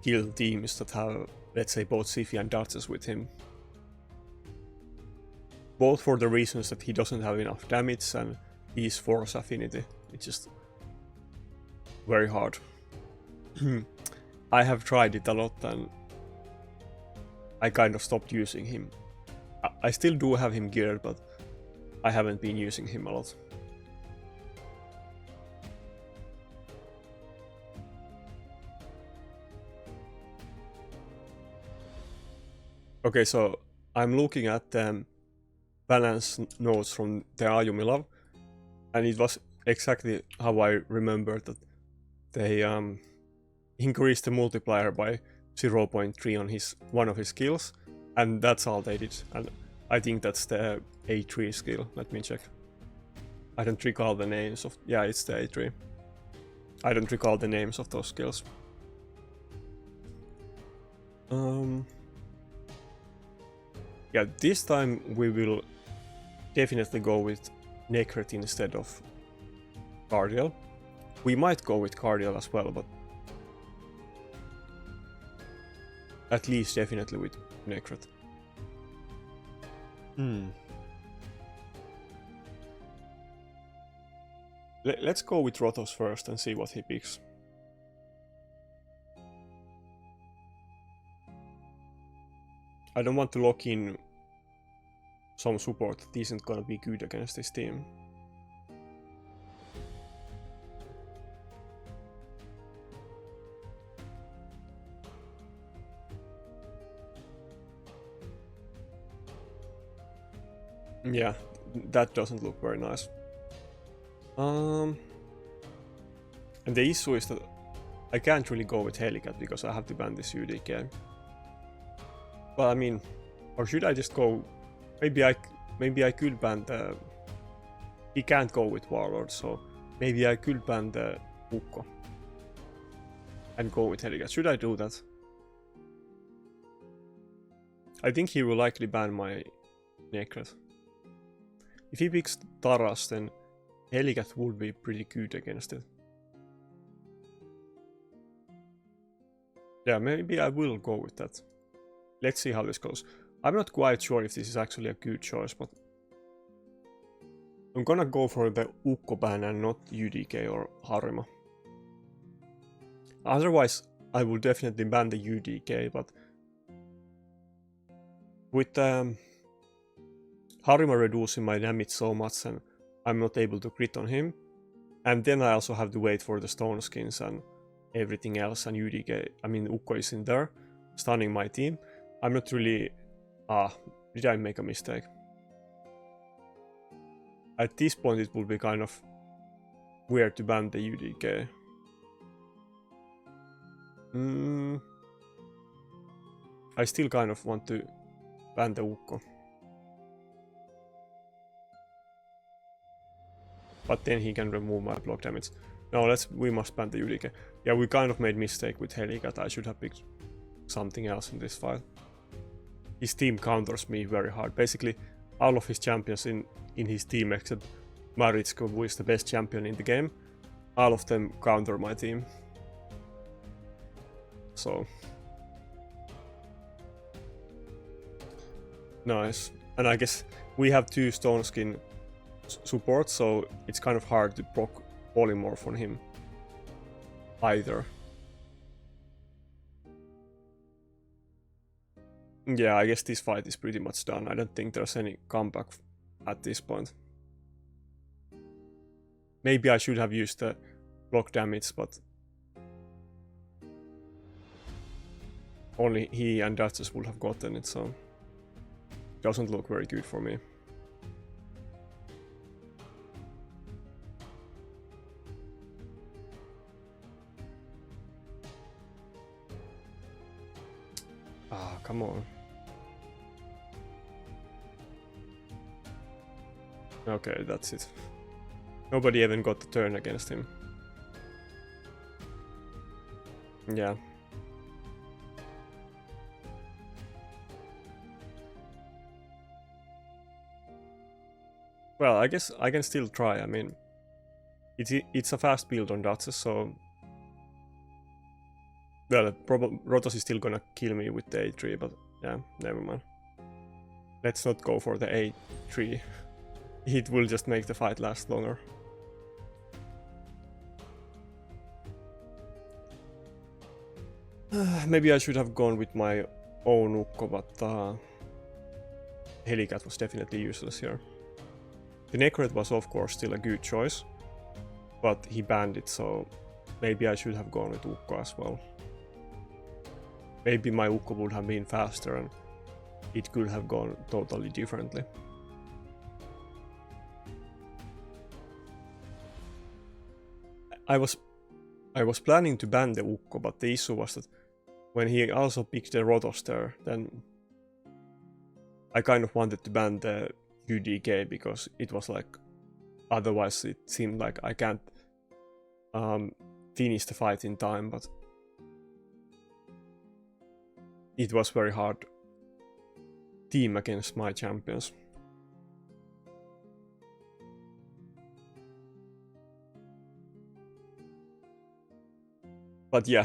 Speaker 1: kill teams that have, let's say, both Siphi and Duchess with him. Both for the reasons that he doesn't have enough damage and he's force affinity. It's just very hard. I have tried it a lot and I kind of stopped using him. I still do have him geared, but I haven't been using him a lot. Okay, so I'm looking at the balance notes from the Ayumi Love, and it was exactly how I remembered that they increased the multiplier by 0.3 on one of his skills, and that's all they did. And I think that's the A3 skill. Let me check. I don't recall the names of. Yeah, it's the A3. I don't recall the names of those skills. Yeah, this time we will definitely go with Nakarada instead of Cardial. We might go with Cardial as well, but at least definitely with Nakarada. Let's go with Rotos first and see what he picks. I don't want to lock in some support that isn't gonna be good against this team. Yeah, that doesn't look very nice. And the issue is that I can't really go with Helicat because I have to ban this UDK. Well, I mean, or should I just go? Maybe I could ban the. He can't go with Warlord, so maybe I could ban the Ukko and go with Helicat. Should I do that? I think he will likely ban my Nakarada. If he picks Taras, then Helicat would be pretty good against it. Yeah, maybe I will go with that. Let's see how this goes. I'm not quite sure if this is actually a good choice, but I'm gonna go for the Ukko ban and not UDK or Harima. Otherwise, I will definitely ban the UDK, but with Harima reducing my damage so much and I'm not able to crit on him, and then I also have to wait for the stone skins and everything else, and UDK, I mean Ukko is in there, stunning my team. I'm not really... did I make a mistake? At this point it would be kind of weird to ban the UDK. I still kind of want to ban the Ukko. But then he can remove my block damage. No, we must ban the UDK. Yeah, we kind of made mistake with Helicat. I should have picked something else in this fight. His team counters me very hard. Basically, all of his champions in his team, except Maritsko, who is the best champion in the game, all of them counter my team. So... nice. And I guess we have 2 stone skin support, so it's kind of hard to proc polymorph on him either. Yeah, I guess this fight is pretty much done. I don't think there's any comeback at this point. Maybe I should have used the block damage, but only he and Duchess would have gotten it, so it doesn't look very good for me. Ah, come on. Okay, that's it. Nobody even got the turn against him. Yeah. Well, I guess I can still try. I mean, it's a fast build on Duchess, so Well, probably Rotos is still gonna kill me with the A3, but yeah, never mind. Let's not go for the A3. It will just make the fight last longer. Maybe I should have gone with my own Ukko, but Helicat was definitely useless here. The Nakarada was of course still a good choice, but he banned it, so maybe I should have gone with Ukko as well. Maybe my Ukko would have been faster and it could have gone totally differently. I was planning to ban the Ukko, but the issue was that when he also picked the Rotos there, then I kind of wanted to ban the UDK because it was like, otherwise it seemed like I can't finish the fight in time, but it was very hard team against my champions. But yeah,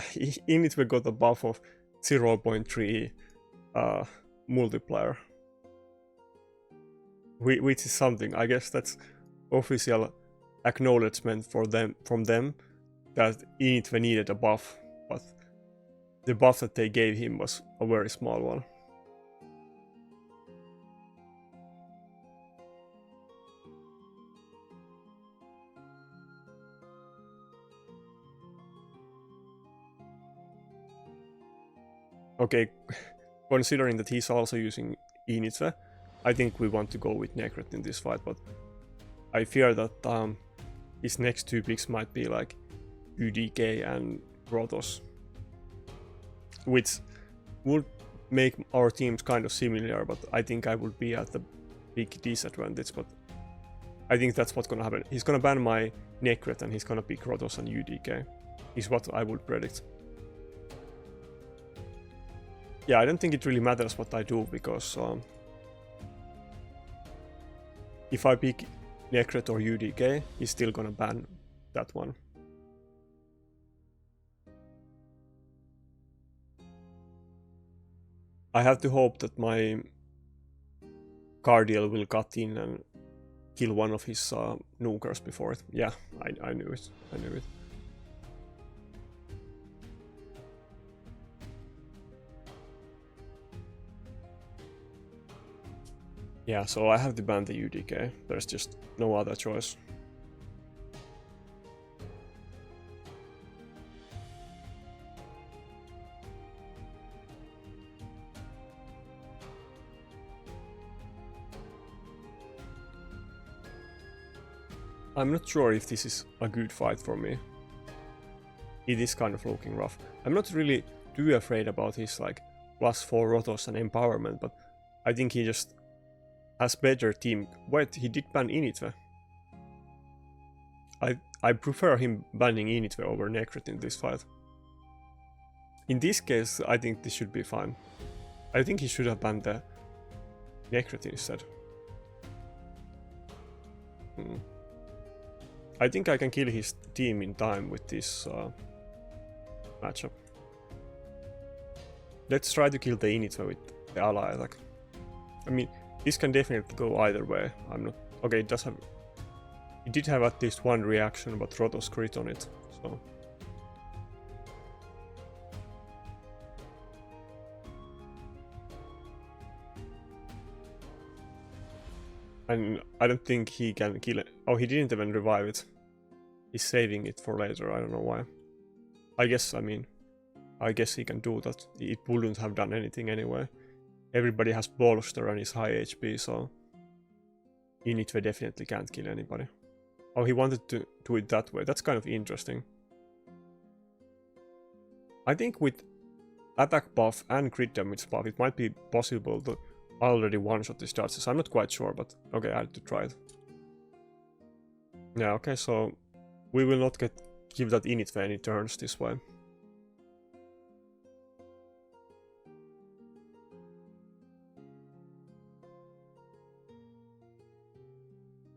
Speaker 1: Inithwe got a buff of 0.3 multiplier. Which is something. I guess that's official acknowledgement from them that Inithwe needed a buff, but the buff that they gave him was a very small one. Okay, considering that he's also using Inithwe, I think we want to go with Nakarada in this fight, but I fear that his next two picks might be like UDK and Rotos, which would make our teams kind of similar, but I think I would be at the big disadvantage, but I think that's what's gonna happen. He's gonna ban my Nakarada and he's gonna pick Rotos and UDK, is what I would predict. Yeah, I don't think it really matters what I do, because if I pick Nakarada or UDK, he's still gonna ban that one. I have to hope that my Cardiel will cut in and kill one of his nukers before it. Yeah, I knew it. I knew it. Yeah, so I have to ban the UDK. There's just no other choice. I'm not sure if this is a good fight for me. It is kind of looking rough. I'm not really too afraid about his like +4 Rotos and empowerment, but I think he just has better team. Wait, he did ban Inithwe. I prefer him banning Inithwe over Nakarada in this fight. In this case, I think this should be fine. I think he should have banned the Nakarada instead. I think I can kill his team in time with this matchup. Let's try to kill the Inithwe with the ally attack. I mean, this can definitely go either way. I'm not... Okay, it does have... It did have at least one reaction, but Rotos crit on it, so... And I don't think he can kill it. Oh, he didn't even revive it. He's saving it for later, I don't know why. I guess he can do that. It wouldn't have done anything anyway. Everybody has bolster and is high HP, so Inithwe definitely can't kill anybody. Oh, he wanted to do it that way. That's kind of interesting. I think with attack buff and crit damage buff, it might be possible to already one-shot these charges. I'm not quite sure, but okay, I had to try it. Yeah, okay, so we will not give that Inithwe any turns this way.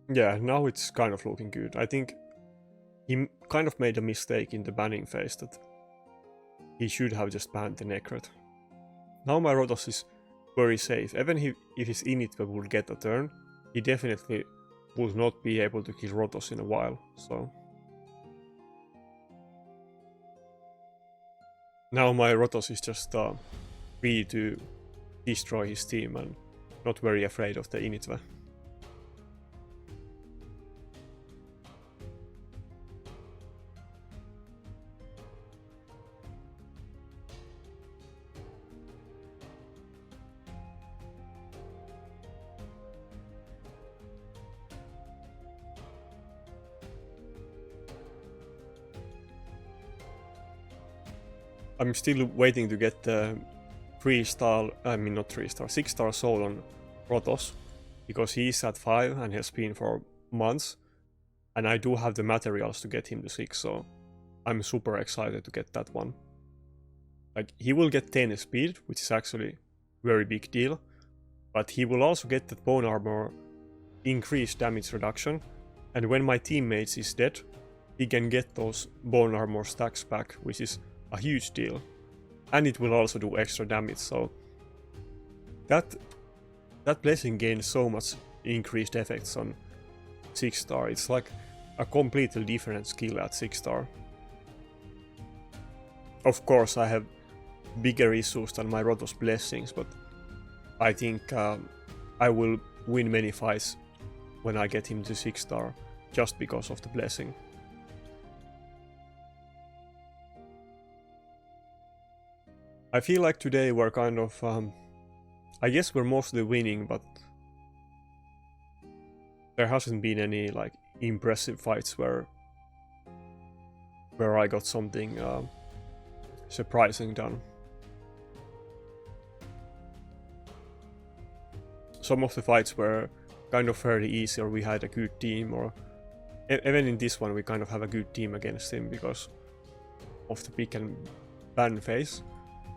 Speaker 1: Yeah, now it's kind of looking good. I think he kind of made a mistake in the banning phase that he should have just banned the Necrot. Now my Rotos is very safe. Even if his Inithwe would get a turn, he definitely would not be able to kill Rotos in a while, so... Now my Rotos is just free to destroy his team and not very afraid of the Inithwe. I'm still waiting to get the 6-star soul on Rotos, because he's at 5 and has been for months, and I do have the materials to get him to 6, so I'm super excited to get that one. Like, he will get 10 speed, which is actually very big deal, but he will also get the bone armor increased damage reduction, and when my teammates is dead, he can get those bone armor stacks back, which is a huge deal. And it will also do extra damage, so that blessing gains so much increased effects on 6-star. It's like a completely different skill at 6-star. Of course, I have bigger issues than my Rotos blessings, but I think I will win many fights when I get him to 6-star just because of the blessing. I feel like today we're kind of, I guess we're mostly winning, but there hasn't been any like impressive fights where I got something surprising done. Some of the fights were kind of fairly easy, or we had a good team, or even in this one we kind of have a good team against him because of the pick and ban phase.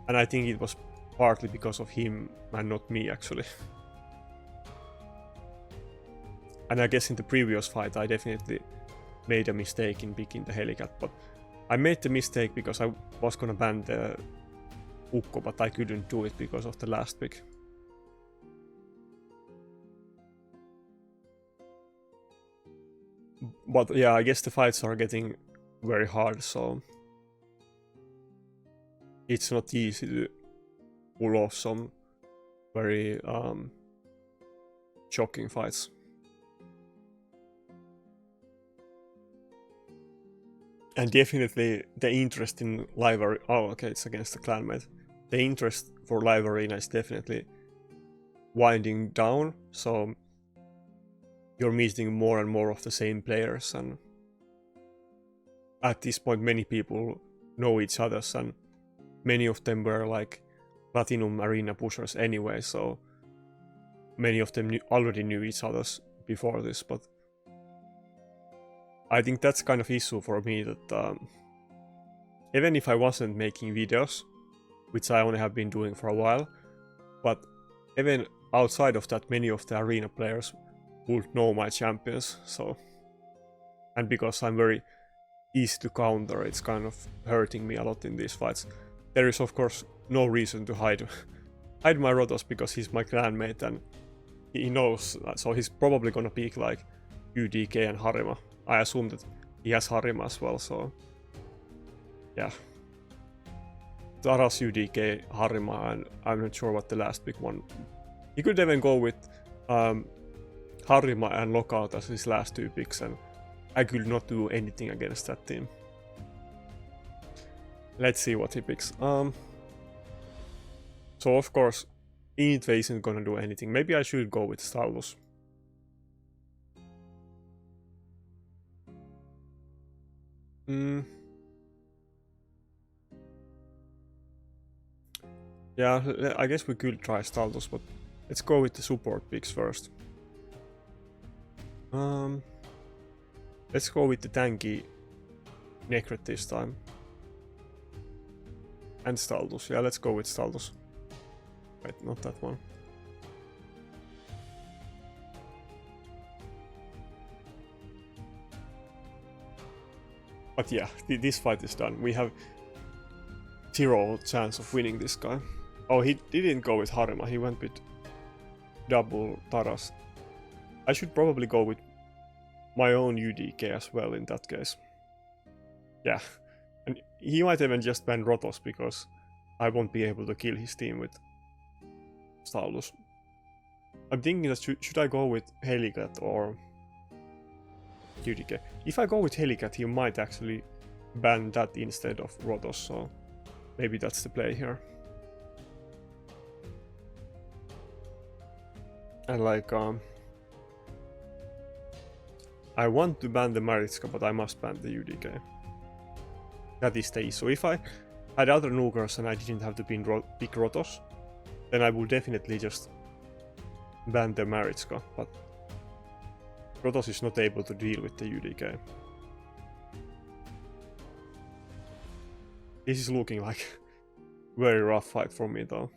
Speaker 1: And I think it was partly because of him and not me, actually. And I guess in the previous fight I definitely made a mistake in picking the Helicat, but I made the mistake because I was gonna ban the Ukko, but I couldn't do it because of the last pick. But yeah, I guess the fights are getting very hard, so it's not easy to pull off some very shocking fights. And definitely the interest in live arena, oh okay, it's against the clanmate. The interest for live arena is definitely winding down, so you're meeting more and more of the same players, and at this point many people know each other, and many of them were like Platinum Arena pushers anyway, so many of them already knew each other before this, but I think that's kind of issue for me, that even if I wasn't making videos, which I only have been doing for a while, but even outside of that, many of the arena players would know my champions, so... And because I'm very easy to counter, it's kind of hurting me a lot in these fights. There is of course no reason to hide my Rotos because he's my clanmate and he knows, so he's probably gonna pick like UDK and Harima. I assume that he has Harima as well, so yeah. Taras, UDK, Harima, and I'm not sure what the last big one. He could even go with Harima and Lockout as his last 2 picks, and I could not do anything against that team. Let's see what he picks. So of course, Inithwe isn't gonna do anything. Maybe I should go with Stalus. Yeah, I guess we could try Stalus, but let's go with the support picks first. Let's go with the tanky Necrot this time. And Stalus. Yeah, let's go with Stalus. Wait, not that one. But yeah, this fight is done. We have zero chance of winning this guy. Oh, he didn't go with Harima, he went with double Taras. I should probably go with my own UDK as well in that case. Yeah, and he might even just ban Rotos because I won't be able to kill his team with Staulus. I'm thinking that should I go with Helicat or UDK? If I go with Helicat, he might actually ban that instead of Rotos, so maybe that's the play here. And like, I want to ban the Maritska, but I must ban the UDK. That is the issue. So if I had other nukers and I didn't have to pick Rotos, then I would definitely just ban the Maritska, but Rotos is not able to deal with the UDK. This is looking like a very rough fight for me though.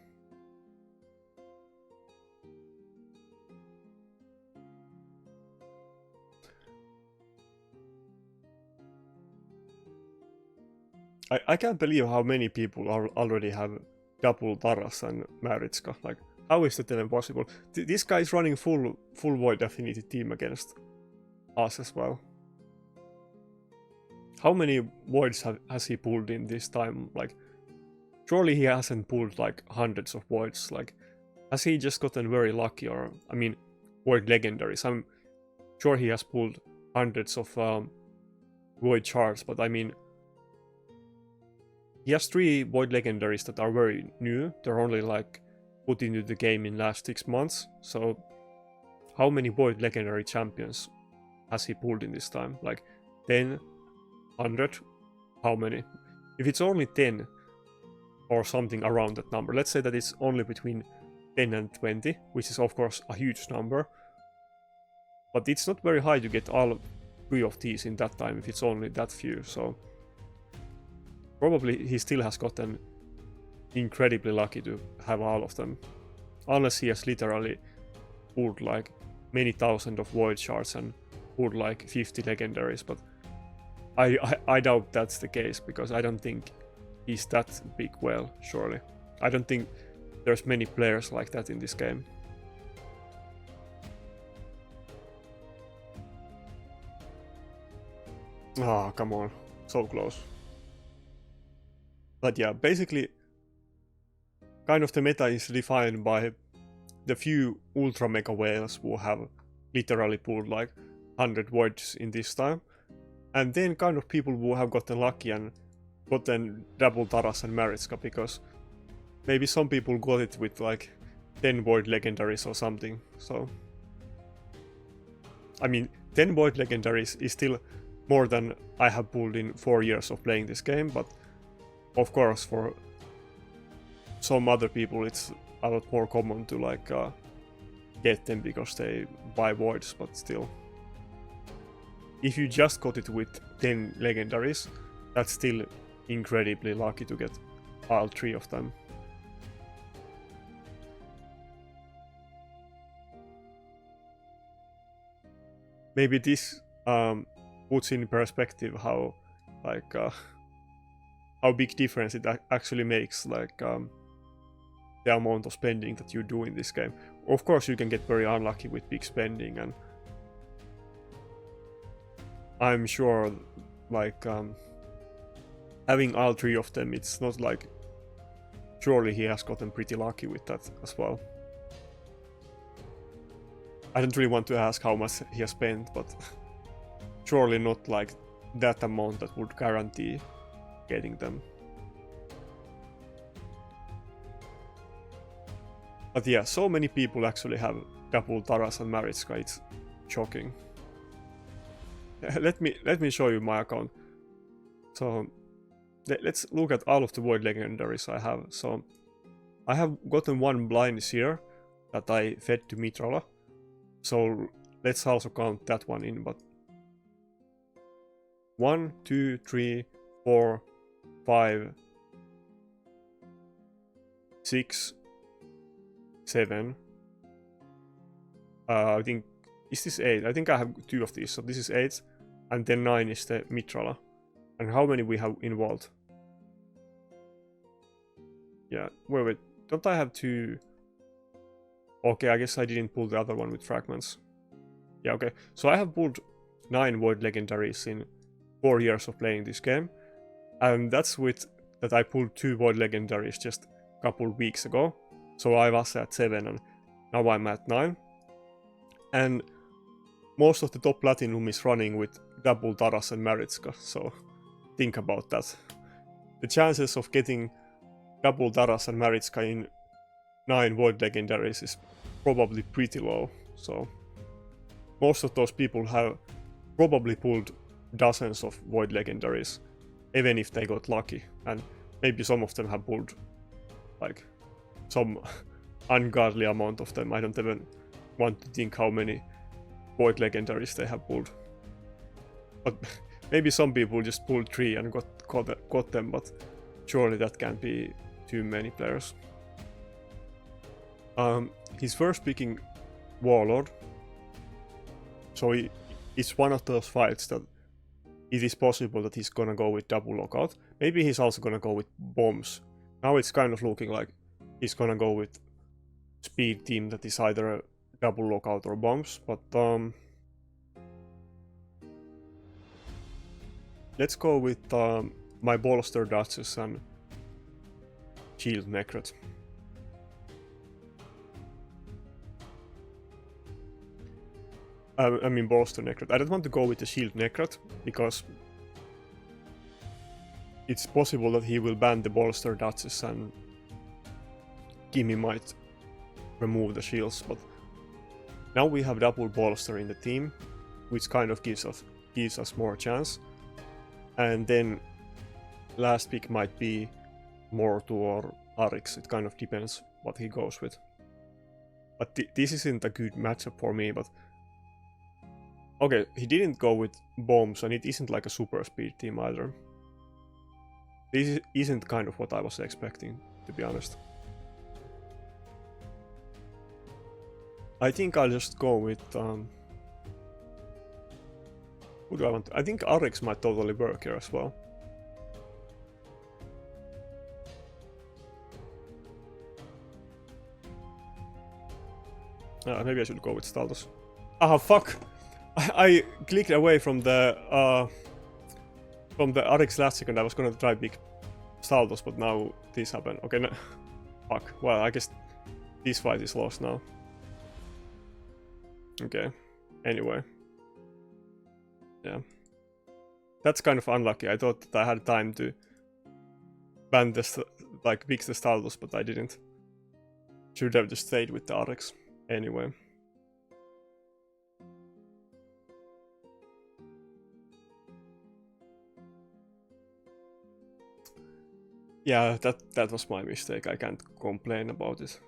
Speaker 1: I can't believe how many people already have double Taras and Maritska. Like, how is that even possible? This guy is running full Void Affinity team against us as well. How many Voids has he pulled in this time? Like, surely he hasn't pulled like hundreds of Voids. Like, has he just gotten very lucky? Or, I mean, Void Legendaries. I'm sure he has pulled hundreds of Void Shards, but I mean, he has 3 Void Legendaries that are very new. They're only like put into the game in last 6 months. So how many Void Legendary champions has he pulled in this time? Like 10, 100? How many? If it's only 10 or something around that number, let's say that it's only between 10 and 20, which is of course a huge number. But it's not very high to get all 3 of these in that time if it's only that few, so probably he still has gotten incredibly lucky to have all of them. Unless he has literally pulled like many thousand of Void Shards and pulled like 50 legendaries, but I doubt that's the case, because I don't think he's that big whale, surely. I don't think there's many players like that in this game. Ah, come on. So close. But yeah, basically, kind of the meta is defined by the few ultra mega whales who have literally pulled like 100 voids in this time, and then kind of people who have gotten lucky and gotten double Taras and Maritska, because maybe some people got it with like 10 void legendaries or something. So I mean, 10 void legendaries is still more than I have pulled in 4 years of playing this game, but of course for some other people it's a lot more common to like get them because they buy voids, but still. If you just got it with 10 legendaries, that's still incredibly lucky to get all 3 of them. Maybe this puts in perspective how like how big difference it actually makes, like the amount of spending that you do in this game. Of course you can get very unlucky with big spending, and I'm sure like having all 3 of them, it's not like, surely he has gotten pretty lucky with that as well. I don't really want to ask how much he has spent, but surely not like that amount that would guarantee getting them. But yeah, so many people actually have double Taras and Maritska, it's shocking. Let me show you my account. So let's look at all of the void legendaries I have. So I have gotten 1 blind here that I fed to Mitrala. So let's also count that one in, but 1, 2, 3, 4, 5, 6, 7. I think, is this 8? I think I have 2 of these, so this is 8, and then 9 is the Mitrala. And how many we have involved? Yeah, wait, don't I have 2? Okay, I guess I didn't pull the other one with fragments. Yeah, okay, so I have pulled 9 void legendaries in 4 years of playing this game, and that's with that I pulled 2 void legendaries just a couple weeks ago. So I was at 7 and now I'm at 9. And most of the top platinum is running with double Taras and Maritska, so think about that. The chances of getting double Taras and Maritska in 9 void legendaries is probably pretty low, so most of those people have probably pulled dozens of void legendaries, even if they got lucky, and maybe some of them have pulled like some ungodly amount of them. I don't even want to think how many void legendaries they have pulled. But maybe some people just pulled 3 and got them, but surely that can't be too many players. He's first picking Warlord, so it's one of those fights that it is possible that he's gonna go with double lockout. Maybe he's also gonna go with bombs. Now it's kind of looking like he's gonna go with speed team that is either a double lockout or bombs, but let's go with my bolster Duchess and shield Necrot. I mean bolster Necrot. I don't want to go with the shield Necrot because it's possible that he will ban the bolster Duchess and Gimme might remove the shields, but now we have double bolster in the team, which kind of gives us more chance. And then last pick might be more toward Arix. It kind of depends what he goes with. But this isn't a good matchup for me, but okay, he didn't go with bombs, and it isn't like a super speed team either. This isn't kind of what I was expecting, to be honest. I think I'll just go with who do I want? I think Arix might totally work here as well. Maybe I should go with Staldos. Ah, fuck! I clicked away from the Arix last second. I was gonna try big Staldos, but now this happened. Okay, no, fuck. Well, I guess this fight is lost now. Okay. Anyway. Yeah. That's kind of unlucky. I thought that I had time to ban this, like, fix the Staldos, but I didn't. Should have just stayed with the Arix. Anyway. Yeah, that was my mistake. I can't complain about it.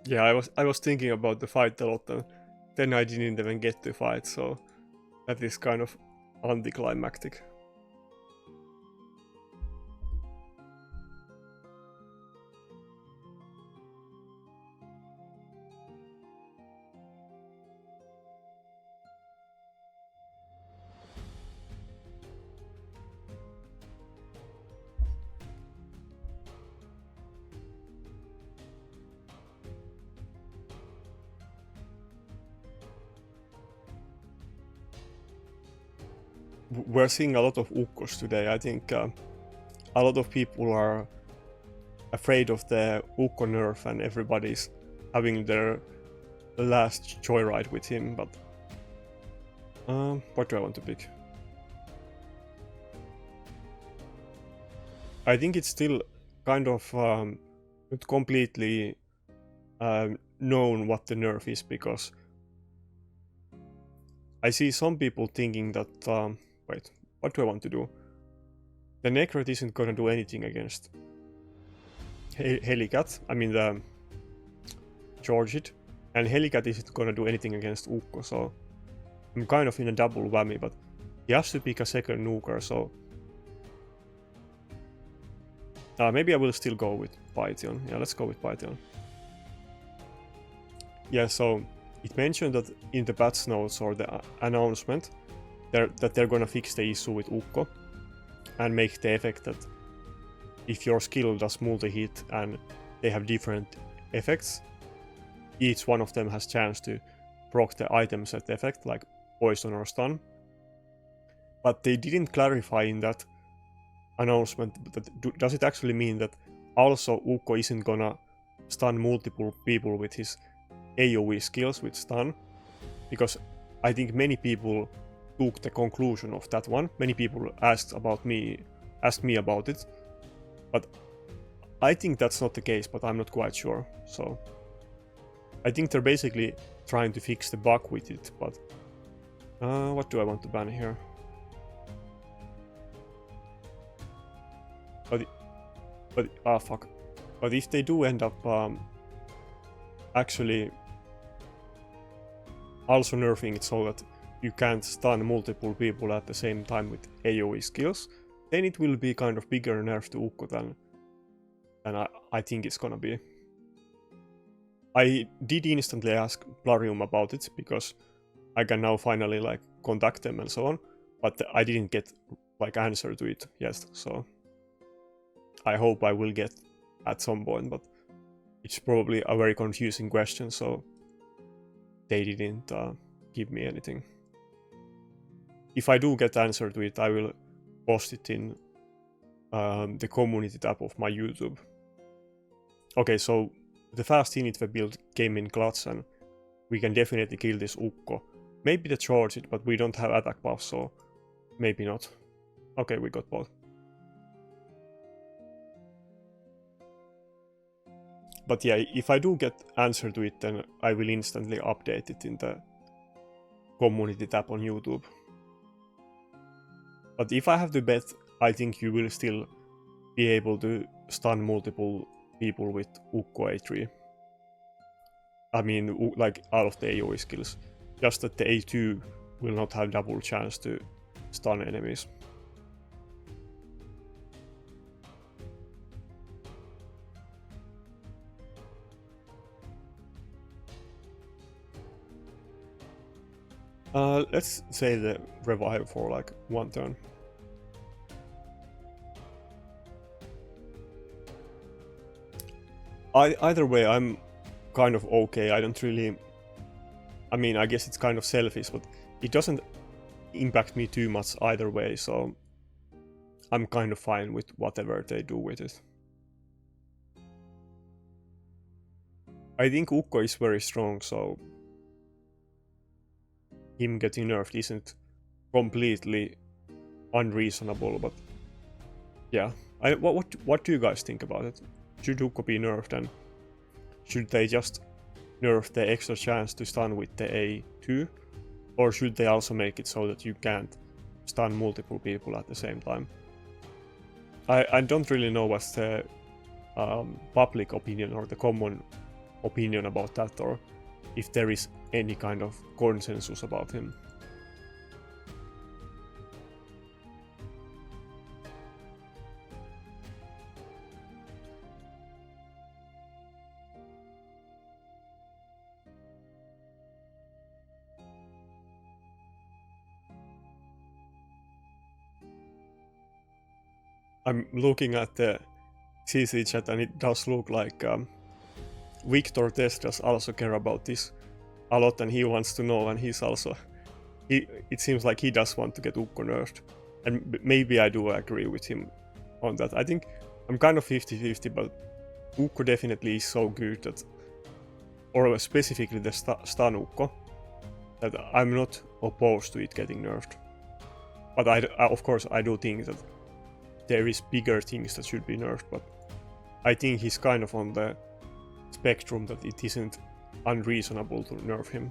Speaker 1: Yeah, I was thinking about the fight a lot, and then I didn't even get to fight, so that is kind of anticlimactic. We're seeing a lot of Ukkos today. I think a lot of people are afraid of the Ukko nerf and everybody's having their last joyride with him, but what do I want to pick? I think it's still kind of not completely known what the nerf is, because I see some people thinking that wait, what do I want to do? The Necrot isn't gonna do anything against Helicat, I mean the Georgid, and Helicat isn't gonna do anything against Ukko, so I'm kind of in a double whammy, but He has to pick a second nuker, so... maybe I will still go with Python. Yeah, let's go with Python. Yeah, so it mentioned that in the patch notes or the announcement that they're gonna fix the issue with Ukko and make the effect that if your skill does multi-hit and they have different effects, each one of them has chance to proc the item set effect, like poison or stun. But they didn't clarify in that announcement that does it actually mean that also Ukko isn't gonna stun multiple people with his AoE skills with stun, because I think many people took the conclusion of that one. Many people asked me about it, but I think that's not the case, but I'm not quite sure. So I think they're basically trying to fix the bug with it, but what do I want to ban here? But fuck. But if they do end up actually also nerfing it so that you can't stun multiple people at the same time with AoE skills, then it will be kind of bigger nerf to Ukko than I think it's gonna be. I did instantly ask Plarium about it, because I can now finally like contact them and so on, but I didn't get like answer to it yet, so I hope I will get at some point, but it's probably a very confusing question, so they didn't give me anything. If I do get answer to it, I will post it in the community tab of my YouTube. Okay, so the fast Inithwe build came in clutch, and we can definitely kill this Ukko. Maybe the charge it, but we don't have attack buff, so maybe not. Okay, we got both. But yeah, if I do get answer to it, then I will instantly update it in the community tab on YouTube. But if I have to bet, I think you will still be able to stun multiple people with Ukko A3. I mean, like out of the AoE skills. Just that the A2 will not have double chance to stun enemies. Let's say the revive for like one turn. Either way, I'm kind of okay. I don't really... I mean, I guess it's kind of selfish, but it doesn't impact me too much either way, so I'm kind of fine with whatever they do with it. I think Ukko is very strong, so him getting nerfed isn't completely unreasonable, but yeah. What do you guys think about it? Should Ukko be nerfed, and should they just nerf the extra chance to stun with the A2? Or should they also make it so that you can't stun multiple people at the same time? I don't really know what's the public opinion or the common opinion about that, or if there is any kind of consensus about him. I'm looking at the CC chat, and it does look like Victor Test does also care about this a lot, and he wants to know, and he's also... it seems like he does want to get Ukko nerfed. And maybe I do agree with him on that. I think I'm kind of 50-50, but Ukko definitely is so good that... Or specifically the stun Ukko, that I'm not opposed to it getting nerfed. But of course I do think that there is bigger things that should be nerfed, but I think he's kind of on the spectrum that it isn't unreasonable to nerf him.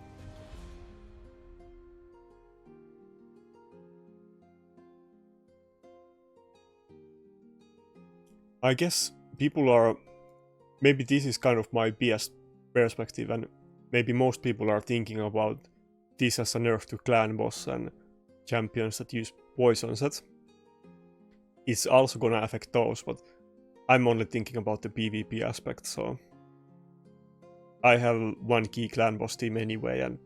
Speaker 1: I guess people are... Maybe this is kind of my biased perspective, and maybe most people are thinking about this as a nerf to clan boss and champions that use poison set, it's also gonna affect those, but I'm only thinking about the PvP aspect, so I have one key clan boss team anyway, and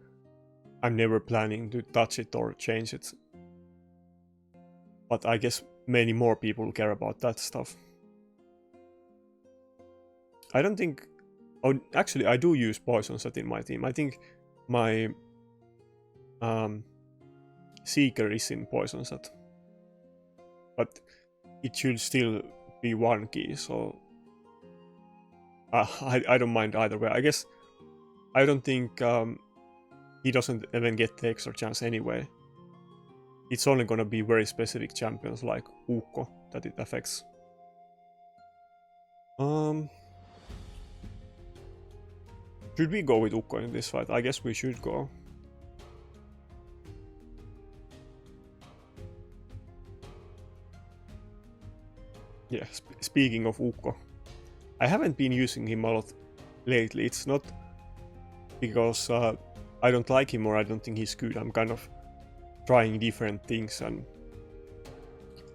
Speaker 1: I'm never planning to touch it or change it. But I guess many more people care about that stuff. I don't think... Oh, actually, I do use poison set in my team. I think my Seeker is in poison set. But it should still be one key, so... I don't mind either way. I guess I don't think he doesn't even get the extra chance anyway. It's only gonna be very specific champions like Ukko that it affects. Should we go with Ukko in this fight? I guess we should go. Yeah, speaking of Ukko, I haven't been using him a lot lately. It's not because I don't like him or I don't think he's good. I'm kind of trying different things and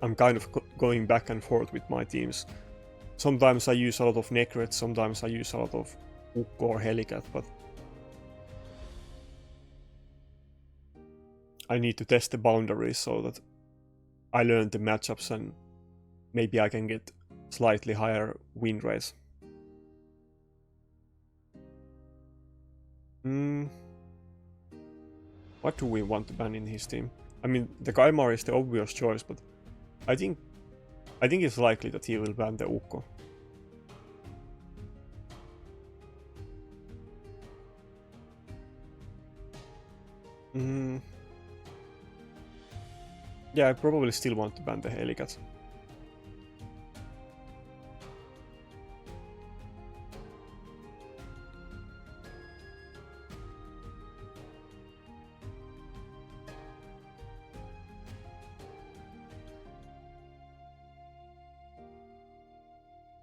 Speaker 1: I'm kind of going back and forth with my teams. Sometimes I use a lot of Nakarada, sometimes I use a lot of Ukko or Helicat, but I need to test the boundaries so that I learn the matchups and maybe I can get slightly higher win rates. What do we want to ban in his team? I mean, the Kaimar is the obvious choice, but I think it's likely that he will ban the Ukko. Yeah, I probably still want to ban the Helicat.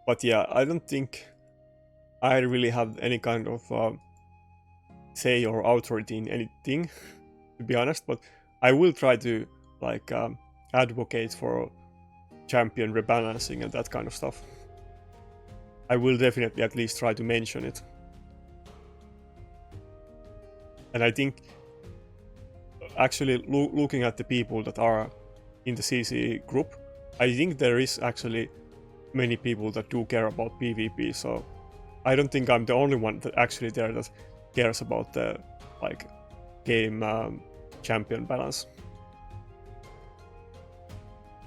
Speaker 1: But yeah, I don't think I really have any kind of say or authority in anything, to be honest, but I will try to like advocate for champion rebalancing and that kind of stuff. I will definitely at least try to mention it. And I think actually looking at the people that are in the CC group, I think there is actually many people that do care about PvP, so I don't think I'm the only one that actually there that cares about the like game champion balance.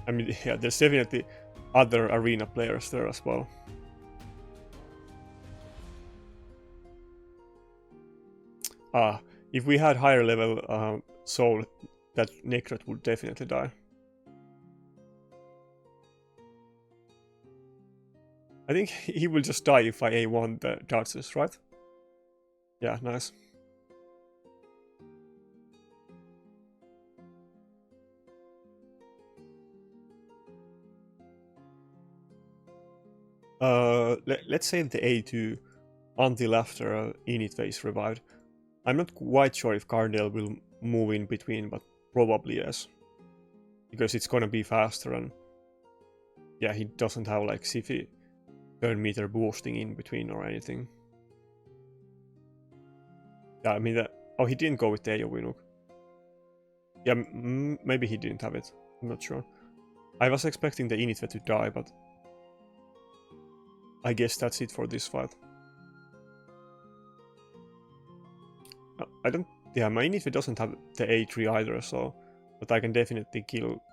Speaker 1: I mean, yeah, there's definitely other arena players there as well. If we had higher level soul, that Nakarada would definitely die. I think he will just die if I A1 the dodges, right? Yeah, nice. Let's save the A2 until after Inithwe is revived. I'm not quite sure if Cardale will move in between, but probably yes. Because it's gonna be faster and yeah, he doesn't have like Siffy turn meter boosting in between or anything. Yeah, I mean that. Oh, he didn't go with the AoE nuke. Yeah, maybe he didn't have it. I'm not sure. I was expecting the Inithwe to die, but I guess that's it for this fight. I don't... Yeah, my Inithwe doesn't have the A3 either, so... But I can definitely kill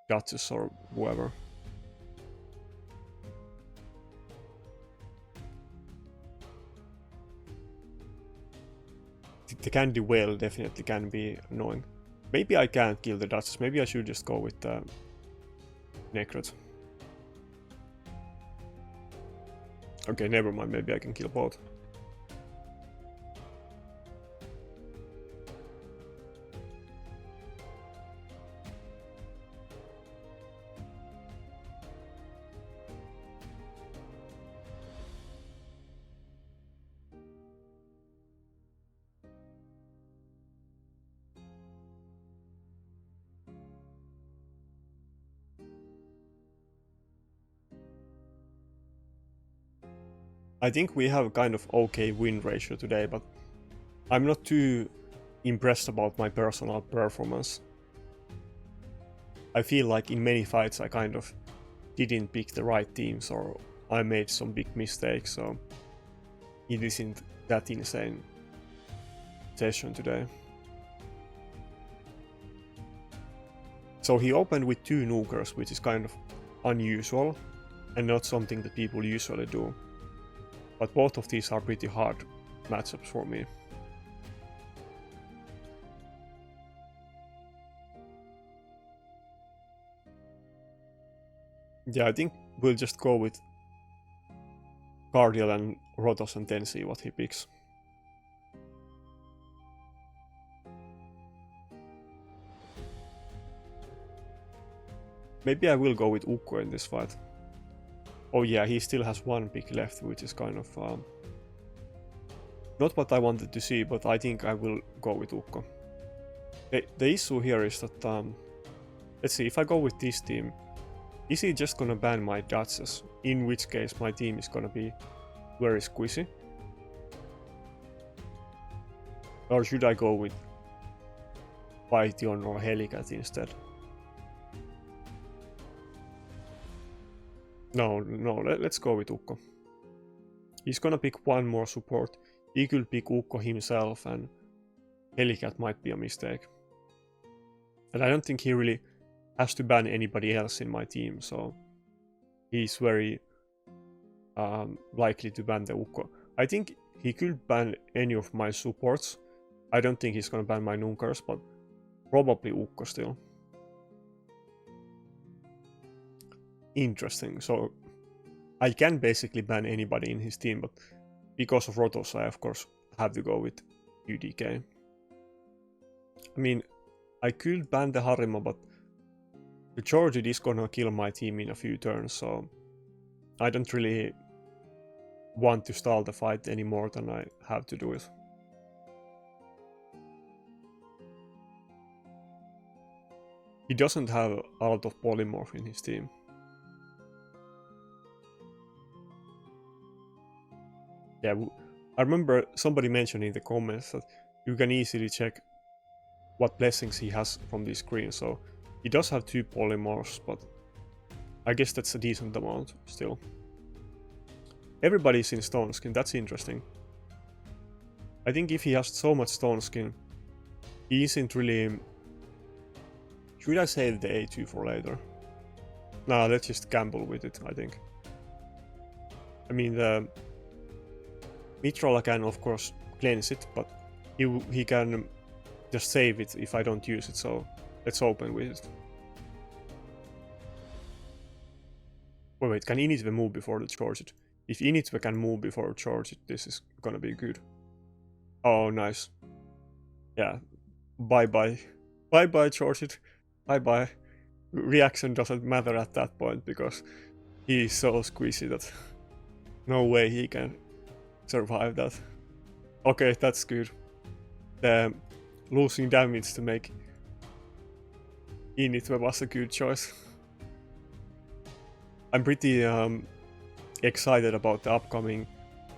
Speaker 1: Duchess or whoever. The Candy Whale definitely can be annoying. Maybe I can't kill the Duchess, maybe I should just go with the Nakarada. Okay, never mind, maybe I can kill both. I think we have kind of okay win ratio today, but I'm not too impressed about my personal performance. I feel like in many fights I kind of didn't pick the right teams or I made some big mistakes, so it isn't that insane session today. So he opened with 2 nukers, which is kind of unusual and not something that people usually do. But both of these are pretty hard matchups for me. Yeah, I think we'll just go with Cardiel and Rotos and then see what he picks. Maybe I will go with Ukko in this fight. Oh yeah, he still has 1 pick left, which is kind of not what I wanted to see, but I think I will go with Ukko. The issue here is that, let's see, if I go with this team, is he just gonna ban my Duchess? In which case my team is gonna be very squishy. Or should I go with Python or Helicat instead? No, let's go with Ukko. He's gonna pick 1 more support. He could pick Ukko himself and Helicat might be a mistake. And I don't think he really has to ban anybody else in my team, so he's very likely to ban the Ukko. I think he could ban any of my supports. I don't think he's gonna ban my Nunkers, but probably Ukko still. Interesting, so I can basically ban anybody in his team, but because of Rotos I of course have to go with UDK. I mean, I could ban the Harima, but the Georgid is gonna kill my team in a few turns, so I don't really want to stall the fight any more than I have to do it. He doesn't have a lot of polymorph in his team. Yeah, I remember somebody mentioned in the comments that you can easily check what blessings he has from this screen, so he does have 2 polymorphs, but I guess that's a decent amount still. Everybody's in stone skin, that's interesting. I think if he has so much stone skin, he isn't really... Should I save the A2 for later? Nah, let's just gamble with it, I think. I mean, the Mitrola can of course cleanse it, but he can just save it if I don't use it, so let's open with it. Wait, can Inithwe move before the charge it? If Inithwe can move before charge it, this is gonna be good. Oh, nice. Yeah, bye-bye. Bye-bye, charge it. Bye-bye. Reaction doesn't matter at that point, because he is so squeezy that no way he can survive that. Okay, that's good. The losing damage to make Inithwe was a good choice. I'm pretty excited about the upcoming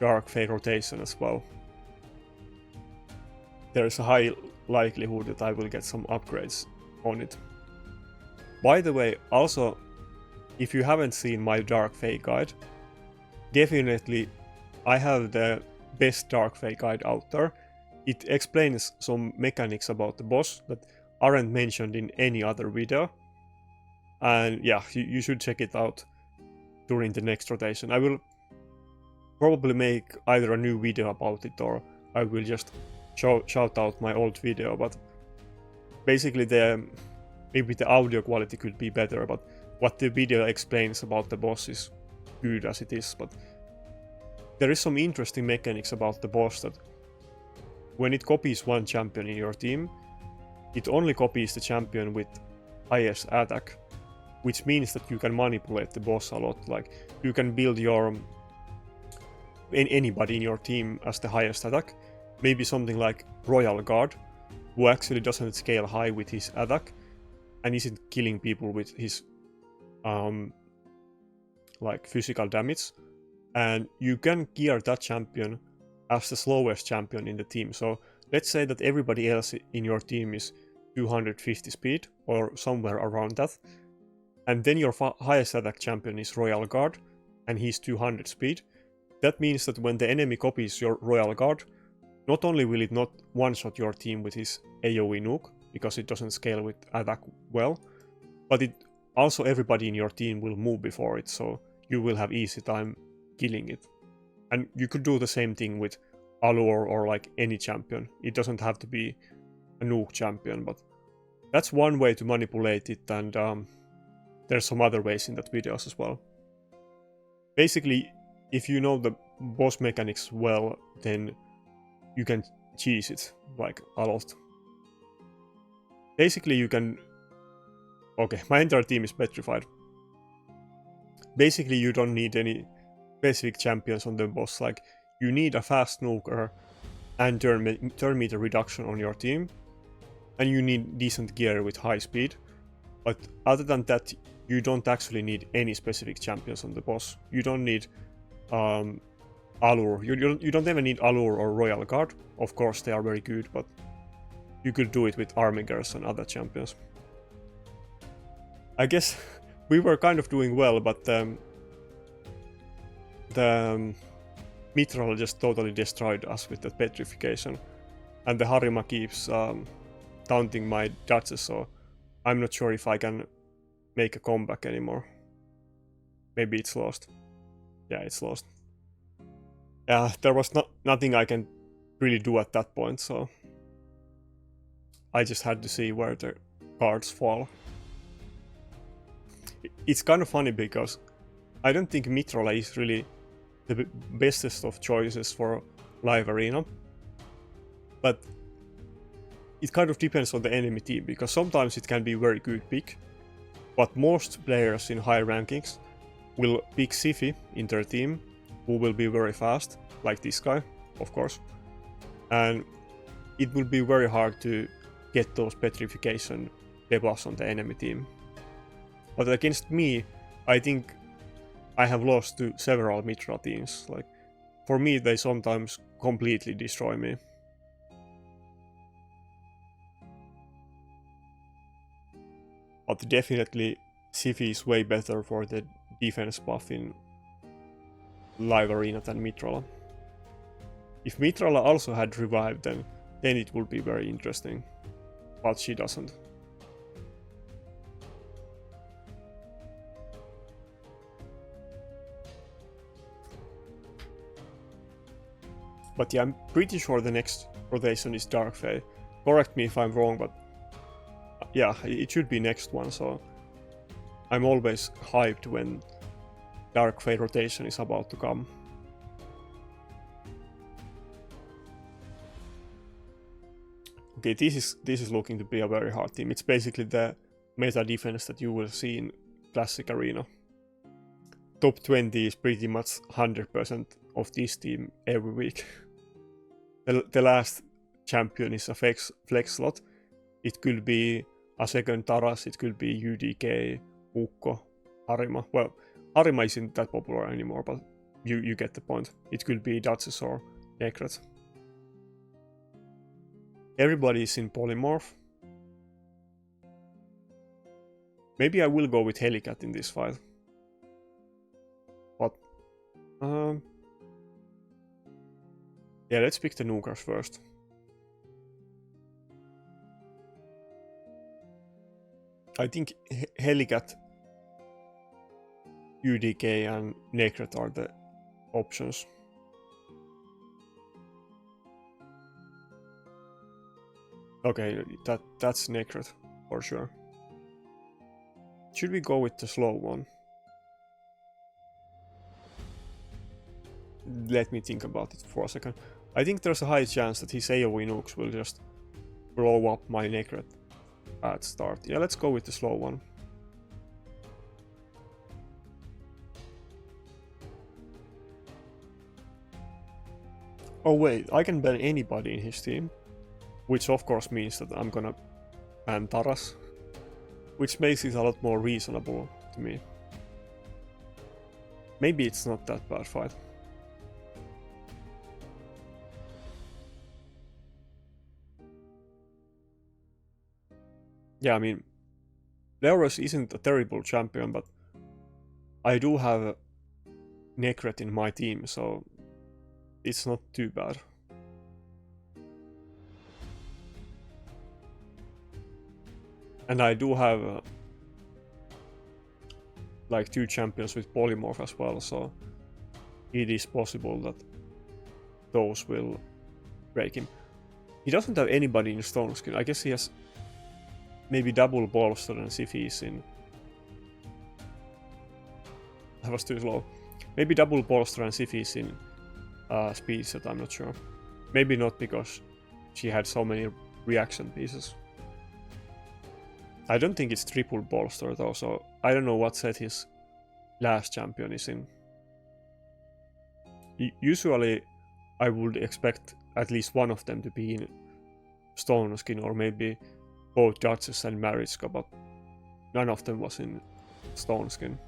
Speaker 1: Dark Fate rotation as well. There's a high likelihood that I will get some upgrades on it. By the way, also, if you haven't seen my Dark Fate guide, definitely I have the best Dark Fate guide out there. It explains some mechanics about the boss that aren't mentioned in any other video. And yeah, you should check it out during the next rotation. I will probably make either a new video about it or I will just shout out my old video, but basically maybe the audio quality could be better, but what the video explains about the boss is good as it is. But there is some interesting mechanics about the boss that when it copies one champion in your team, it only copies the champion with highest attack, which means that you can manipulate the boss a lot. Like, you can build your anybody in your team as the highest attack, maybe something like Royal Guard, who actually doesn't scale high with his attack and isn't killing people with his like physical damage, and you can gear that champion as the slowest champion in the team. So let's say that everybody else in your team is 250 speed or somewhere around that, and then your highest attack champion is Royal Guard and he's 200 speed. That means that when the enemy copies your Royal Guard, not only will it not one-shot your team with his AoE nuke, because it doesn't scale with attack well, but it also everybody in your team will move before it, so you will have easy time killing it. And you could do the same thing with Allure or like any champion. It doesn't have to be a nuke champion, but that's one way to manipulate it, and there's some other ways in that videos as well. Basically, if you know the boss mechanics well, then you can cheese it like a lot. Basically you can... Okay, my entire team is petrified. Basically you don't need any specific champions on the boss, like you need a fast nuker and turn meter reduction on your team, and you need decent gear with high speed, but other than that you don't actually need any specific champions on the boss. You don't need Allure. You don't even need Allure or Royal Guard. Of course they are very good, but you could do it with Armigers and other champions. I guess we were kind of doing well, but the Mithril just totally destroyed us with that petrification, and the Harima keeps taunting my dodges, so I'm not sure if I can make a comeback anymore. Maybe it's lost. Yeah, it's lost. There was nothing I can really do at that point, so I just had to see where the cards fall. It's kind of funny because I don't think Mithril is really the bestest of choices for live arena, but it kind of depends on the enemy team, because sometimes it can be a very good pick, but most players in high rankings will pick Siphi in their team, who will be very fast, like this guy, of course, and it will be very hard to get those petrification debuffs on the enemy team. But against me, I think I have lost to several Mithril teams. Like, for me, they sometimes completely destroy me. But definitely, Siphi is way better for the defense buff in live arena than Mithril. If Mithril also had revived, then it would be very interesting. But she doesn't. But yeah, I'm pretty sure the next rotation is Dark Fae. Correct me if I'm wrong, but yeah, it should be next one, so I'm always hyped when Dark Fae rotation is about to come. Okay, this is looking to be a very hard team. It's basically the meta defense that you will see in Classic Arena. Top 20 is pretty much 100% of this team every week. The last champion is a flex slot. It could be a second Taras, it could be UDK, Ukko, Harima. Well, Harima isn't that popular anymore, but you get the point. It could be Duchess or Necret. Everybody is in polymorph. Maybe I will go with Helicat in this fight. But yeah, let's pick the nukers first. I think Helicat, UDK and Necret are the options. Okay, that's Necret for sure. Should we go with the slow one? Let me think about it for a second. I think there's a high chance that his AoE nukes will just blow up my Necret at start. Yeah, let's go with the slow one. Oh wait, I can ban anybody in his team. Which of course means that I'm gonna ban Taras. Which makes it a lot more reasonable to me. maybe it's not that bad fight. Yeah, I mean, Leoros isn't a terrible champion, but I do have Necret in my team, so it's not too bad. And I do have like 2 champions with polymorph as well, so it is possible that those will break him. He doesn't have anybody in Stone Skin. I guess he has maybe double bolster and if he's in... That was too slow. Maybe double bolster and if he's in speed set, I'm not sure. Maybe not because she had so many reaction pieces. I don't think it's triple bolster though, so I don't know what set his last champion is in. Usually I would expect at least one of them to be in Stone Skin, or maybe both Duchess and Mariska, but none of them was in Stone Skin.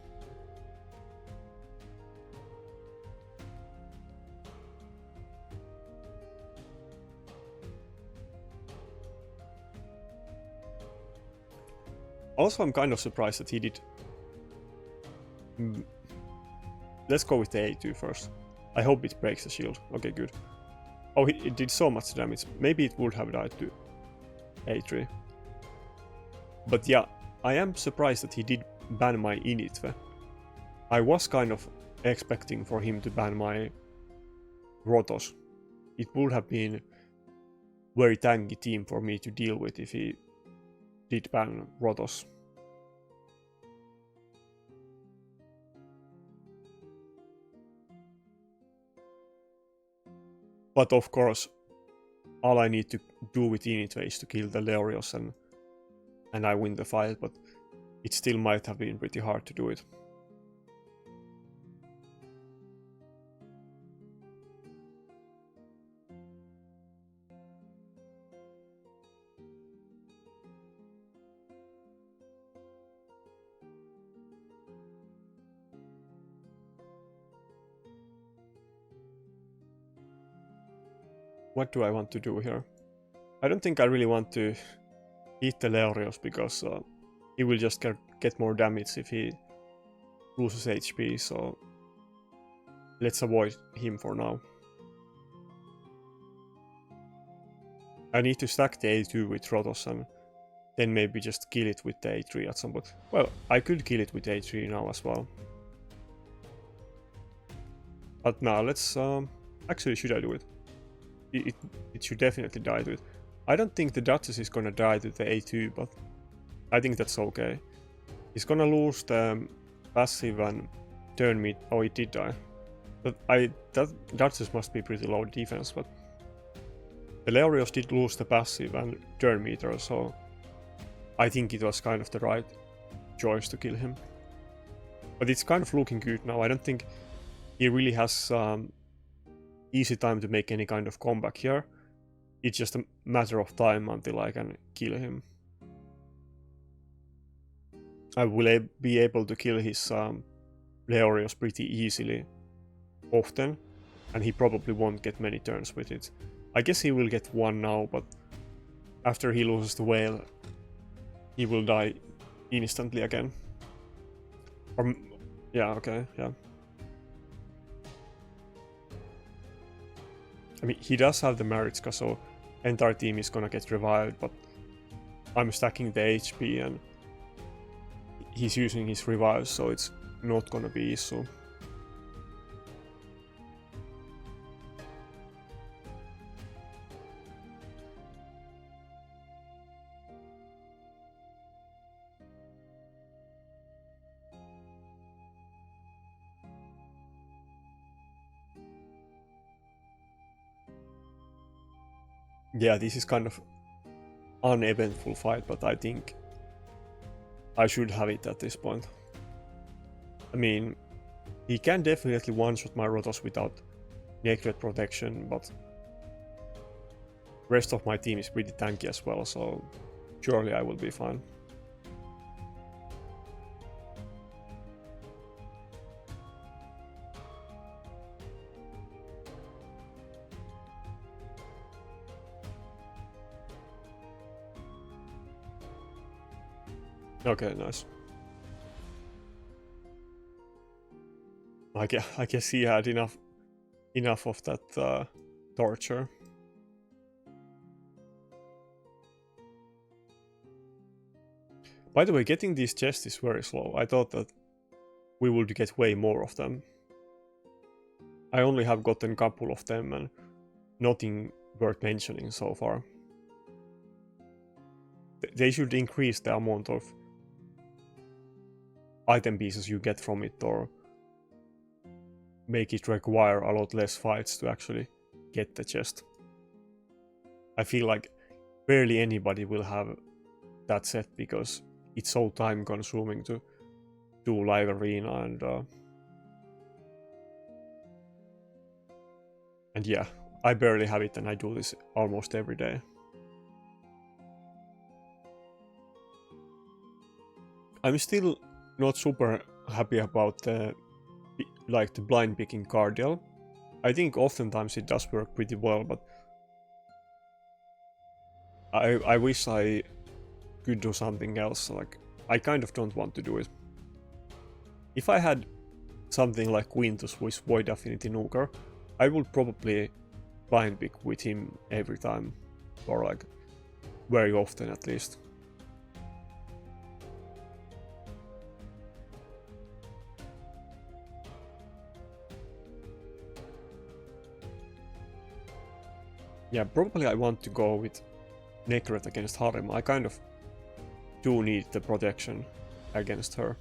Speaker 1: Also, I'm kind of surprised that he did... Let's go with the A2 first. I hope it breaks the shield. Okay, good. Oh, it did so much damage. Maybe it would have died to A3. But yeah, I am surprised that he did ban my Inithwe. I was kind of expecting for him to ban my Rotos. It would have been very tanky team for me to deal with if he did ban Rotos. But of course, all I need to do with Inithwe is to kill the Leorios and I win the fight, but it still might have been pretty hard to do it. What do I want to do here? I don't think I really want to hit the Leorios because he will just get more damage if he loses HP, so let's avoid him for now. I need to stack the A2 with Rotos and then maybe just kill it with the A3 at some point. Well, I could kill it with A3 now as well. But now let's... actually, should I do it? It should definitely die to it. I don't think the Duchess is gonna die to the A2, but I think that's okay. He's gonna lose the passive and turn me... Oh, it did die. But that Duchess must be pretty low defense, but... The Leorios did lose the passive and turn meter, so... I think it was kind of the right choice to kill him. But it's kind of looking good now. I don't think he really has easy time to make any kind of comeback here. It's just a matter of time until I can kill him. I will be able to kill his Leorios pretty easily often, and he probably won't get many turns with it. I guess he will get one now, but after he loses the whale, he will die instantly again. Or, yeah, okay, yeah. I mean, he does have the Mariska, so entire team is gonna get revived, but I'm stacking the HP and he's using his revives, so it's not gonna be issue. Yeah, this is kind of uneventful fight, but I think I should have it at this point. I mean, he can definitely one-shot my Rotos without Necret protection, but rest of my team is pretty tanky as well, so surely I will be fine. Okay, nice. I guess he had enough of that torture. By the way, getting these chests is very slow. I thought that we would get way more of them. I only have gotten a couple of them and nothing worth mentioning so far. They should increase the amount of item pieces you get from it, or make it require a lot less fights to actually get the chest. I feel like barely anybody will have that set because it's so time consuming to do live arena and yeah, I barely have it and I do this almost every day. I'm still not super happy about the blind picking cardial. I think oftentimes it does work pretty well, but I wish I could do something else. Like, I kind of don't want to do it. If I had something like Quintus with Void Affinity Nuker, I would probably blind pick with him every time, or like very often at least. Yeah, probably I want to go with Nakarada against Harima. I kind of do need the protection against her.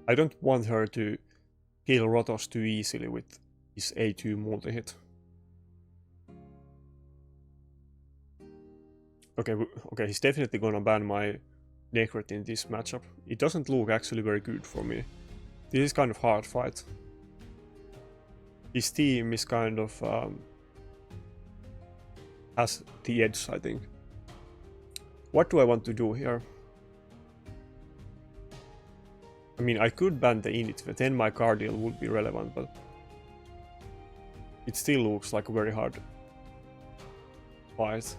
Speaker 1: I don't want her to kill Rotos too easily with his A2 multi-hit. Okay, he's definitely gonna ban my Nakarada in this matchup. It doesn't look actually very good for me. This is kind of hard fight. His team is kind of has the edge, I think. What do I want to do here? I mean, I could ban the Inithwe, then my Cardial would be relevant, but it still looks like a very hard fight.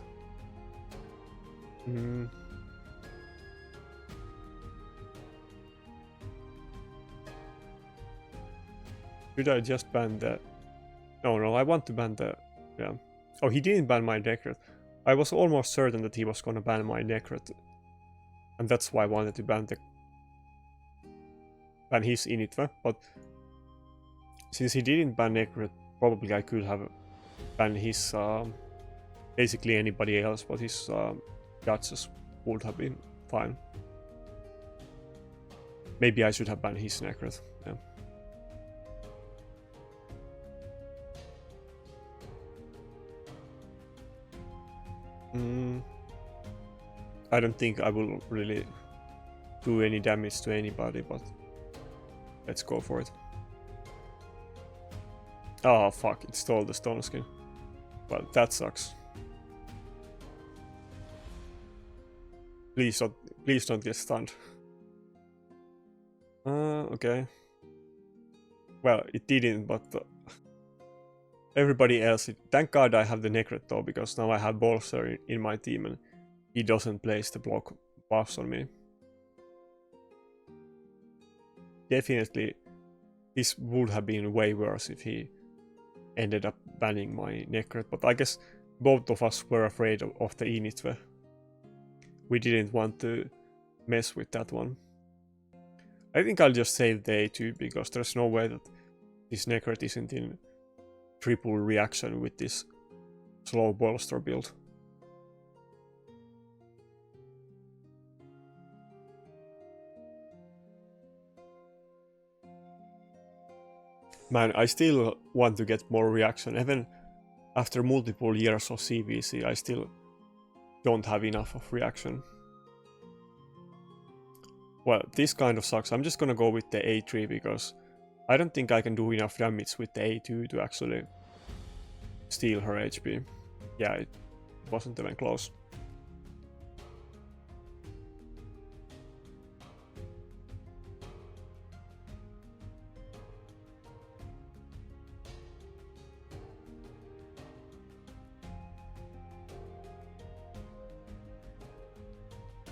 Speaker 1: Should I just ban the... No, I want to ban the... Yeah. Oh, he didn't ban my Necret. I was almost certain that he was gonna ban my Necret. And that's why I wanted to ban his Inithwe, but since he didn't ban Necret, probably I could have banned his basically anybody else, but his Duchess would have been fine. Maybe I should have banned his Necret. Yeah. I don't think I will really do any damage to anybody, but let's go for it. Oh fuck, it stole the stone skin. Well, that sucks. Please don't get stunned. Okay. Well, it didn't, but everybody else... Thank God I have the Necret though, because now I have Bolster in my team and he doesn't place the block buffs on me. Definitely, this would have been way worse if he ended up banning my Necret, but I guess both of us were afraid of the Inithwe. We didn't want to mess with that one. I think I'll just save the A2 because there's no way that this Necret isn't in triple reaction with this slow bolster build. Man, I still want to get more reaction. Even after multiple years of CVC, I still don't have enough of reaction. Well, this kind of sucks. I'm just gonna go with the A3 because I don't think I can do enough damage with the A2 to actually steal her HP. Yeah, it wasn't even close.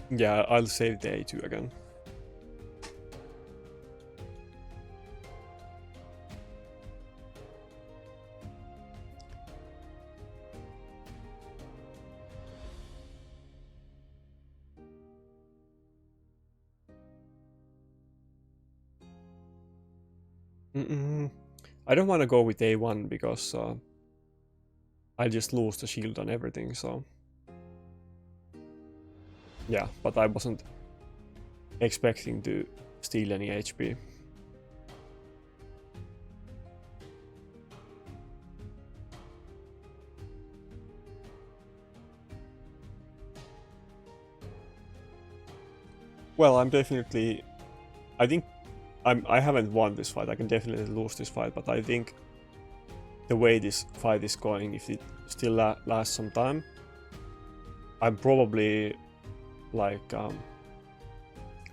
Speaker 1: Yeah, I'll save the A2 again. I don't want to go with A1 because I just lose the shield and everything, so... Yeah, but I wasn't expecting to steal any HP. Well, I'm definitely... I think I haven't won this fight. I can definitely lose this fight, but I think the way this fight is going, if it still lasts some time, I'm probably like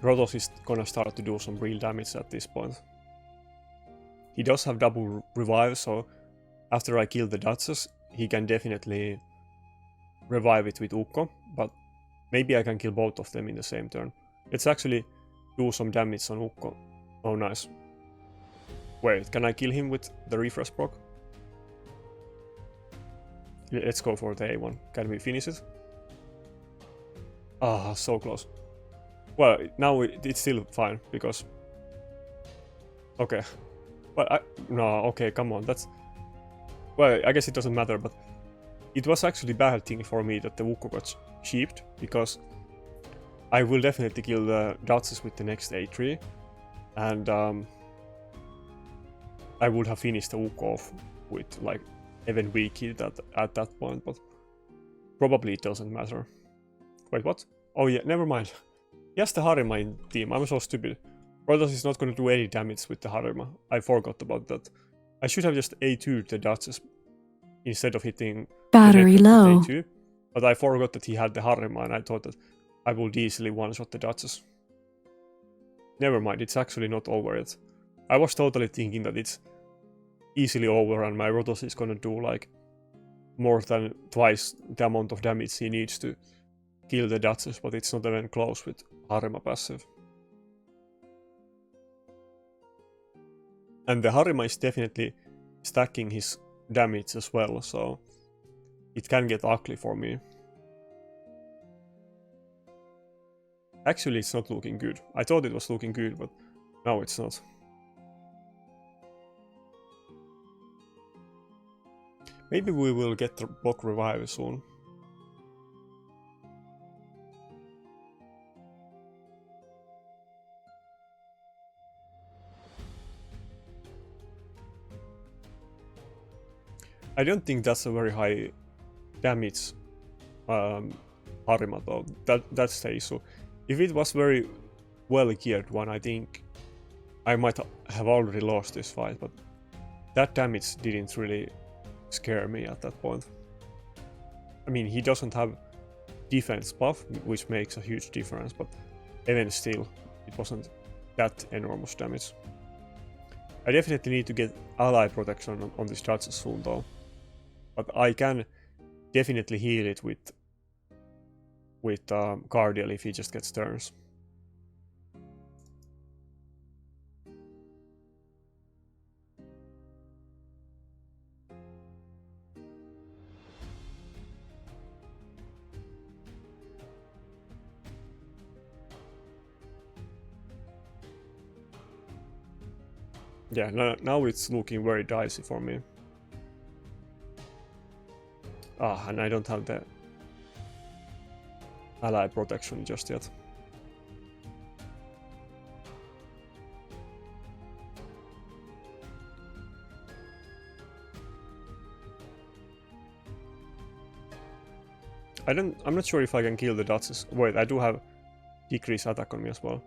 Speaker 1: Rotos is gonna start to do some real damage at this point. He does have double revive, so after I kill the Duchess, he can definitely revive it with Ukko, but maybe I can kill both of them in the same turn. Let's actually do some damage on Ukko. Oh, nice. Wait, can I kill him with the refresh proc? Let's go for the A1. Can we finish it? Ah, so close. Well, now it's still fine, because... Okay. But no, okay, come on, that's... Well, I guess it doesn't matter, but... It was actually a bad thing for me that the Ukko got sheeped, because... I will definitely kill the Duchess with the next A3, and I would have finished the Ukko off with, like, even weak hit at that point, but... Probably it doesn't matter. Wait, what? Oh yeah, never mind. He has the Harima in team, I'm so stupid. Rotos is not gonna do any damage with the Harima. I forgot about that. I should have just A2'd the Duchess instead of hitting
Speaker 2: battery low
Speaker 1: with A2. But I forgot that he had the Harima and I thought that I would easily one-shot the Duchess. Never mind, it's actually not over yet. I was totally thinking that it's easily over and my Rotos is gonna do like more than twice the amount of damage he needs to kill the Duchess, but it's not even close with Harima passive. And the Harima is definitely stacking his damage as well, so it can get ugly for me. Actually, it's not looking good. I thought it was looking good, but now it's not. Maybe we will get the block revive soon. I don't think that's a very high damage Harima though. That's the issue. If it was very well geared one, I think I might have already lost this fight, but that damage didn't really scare me at that point. I mean, he doesn't have defense buff, which makes a huge difference, but even still, it wasn't that enormous damage. I definitely need to get ally protection on this Duchess soon though. But I can definitely heal it with Guardial if he just gets turns. Yeah, now it's looking very dicey for me. Ah, and I don't have the ally protection just yet. I'm not sure if I can kill the Duchess. Wait, I do have decreased attack on me as well.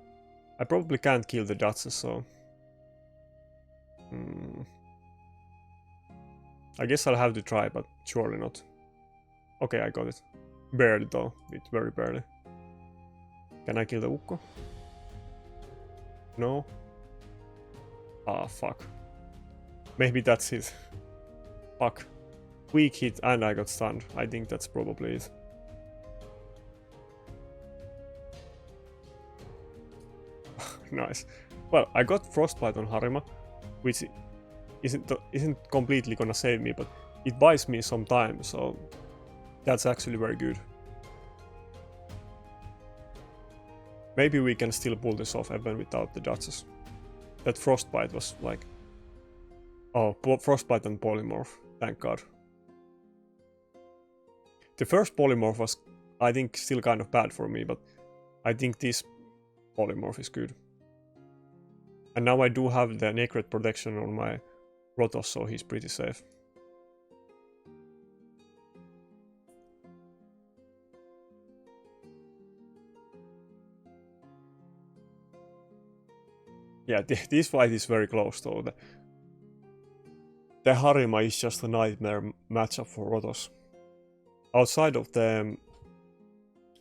Speaker 1: I probably can't kill the Duchess, so... I guess I'll have to try, but surely not. Okay, I got it. Barely though, it's very barely. Can I kill the Ukko? No? Ah, fuck. Maybe that's it. Fuck. Weak hit and I got stunned. I think that's probably it. Nice. Well, I got Frostbite on Harima, which isn't completely gonna save me, but it buys me some time, so that's actually very good. Maybe we can still pull this off even without the dodges. That Frostbite was like... Oh, Frostbite and Polymorph, thank god. The first Polymorph was, I think, still kind of bad for me, but I think this Polymorph is good. And now I do have the Nakarada protection on my Rotos, so he's pretty safe. Yeah, this fight is very close though. The Harima is just a nightmare matchup for Rotos. Outside of the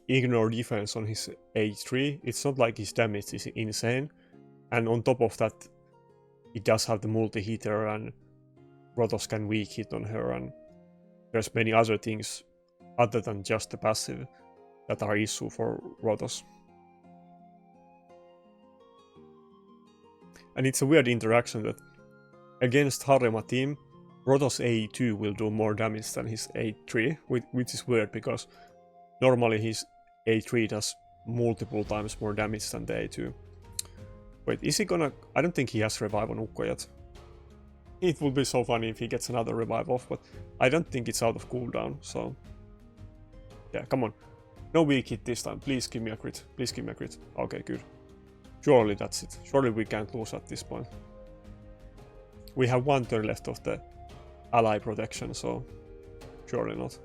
Speaker 1: ignore defense on his H3, it's not like his damage is insane. And on top of that, it does have the multi-hitter and Rotos can weak hit on her, and there's many other things other than just the passive that are issue for Rotos. And it's a weird interaction that against Harima team, Rotos A2 will do more damage than his A3, which is weird because normally his A3 does multiple times more damage than the A2. Wait, is he gonna... I don't think he has revive on Ukko yet. It would be so funny if he gets another revive off, but I don't think it's out of cooldown, so... Yeah, come on. No weak hit this time, please give me a crit. Please give me a crit. Okay, good. Surely that's it. Surely we can't lose at this point. We have 1 turn left of the ally protection, so... Surely not.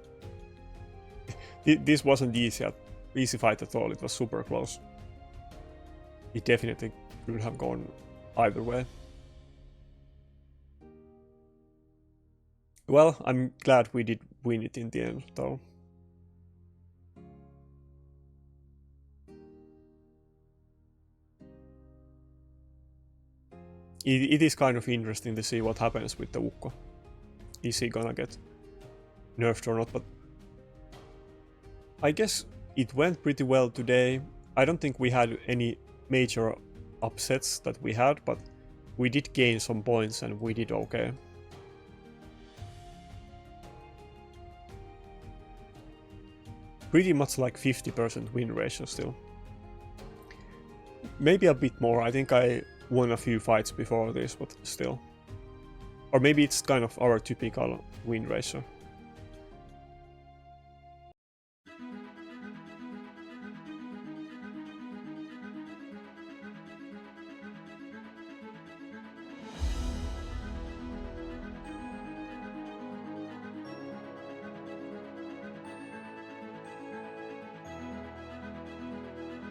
Speaker 1: This wasn't easy fight at all, it was super close. It definitely could have gone either way. Well, I'm glad we did win it in the end, though. It is kind of interesting to see what happens with the Ukko. Is he gonna get nerfed or not, but I guess it went pretty well today. I don't think we had any major upsets that we had, but we did gain some points and we did okay. Pretty much like 50% win ratio still. Maybe a bit more, I think I won a few fights before this, but still. Or maybe it's kind of our typical win ratio.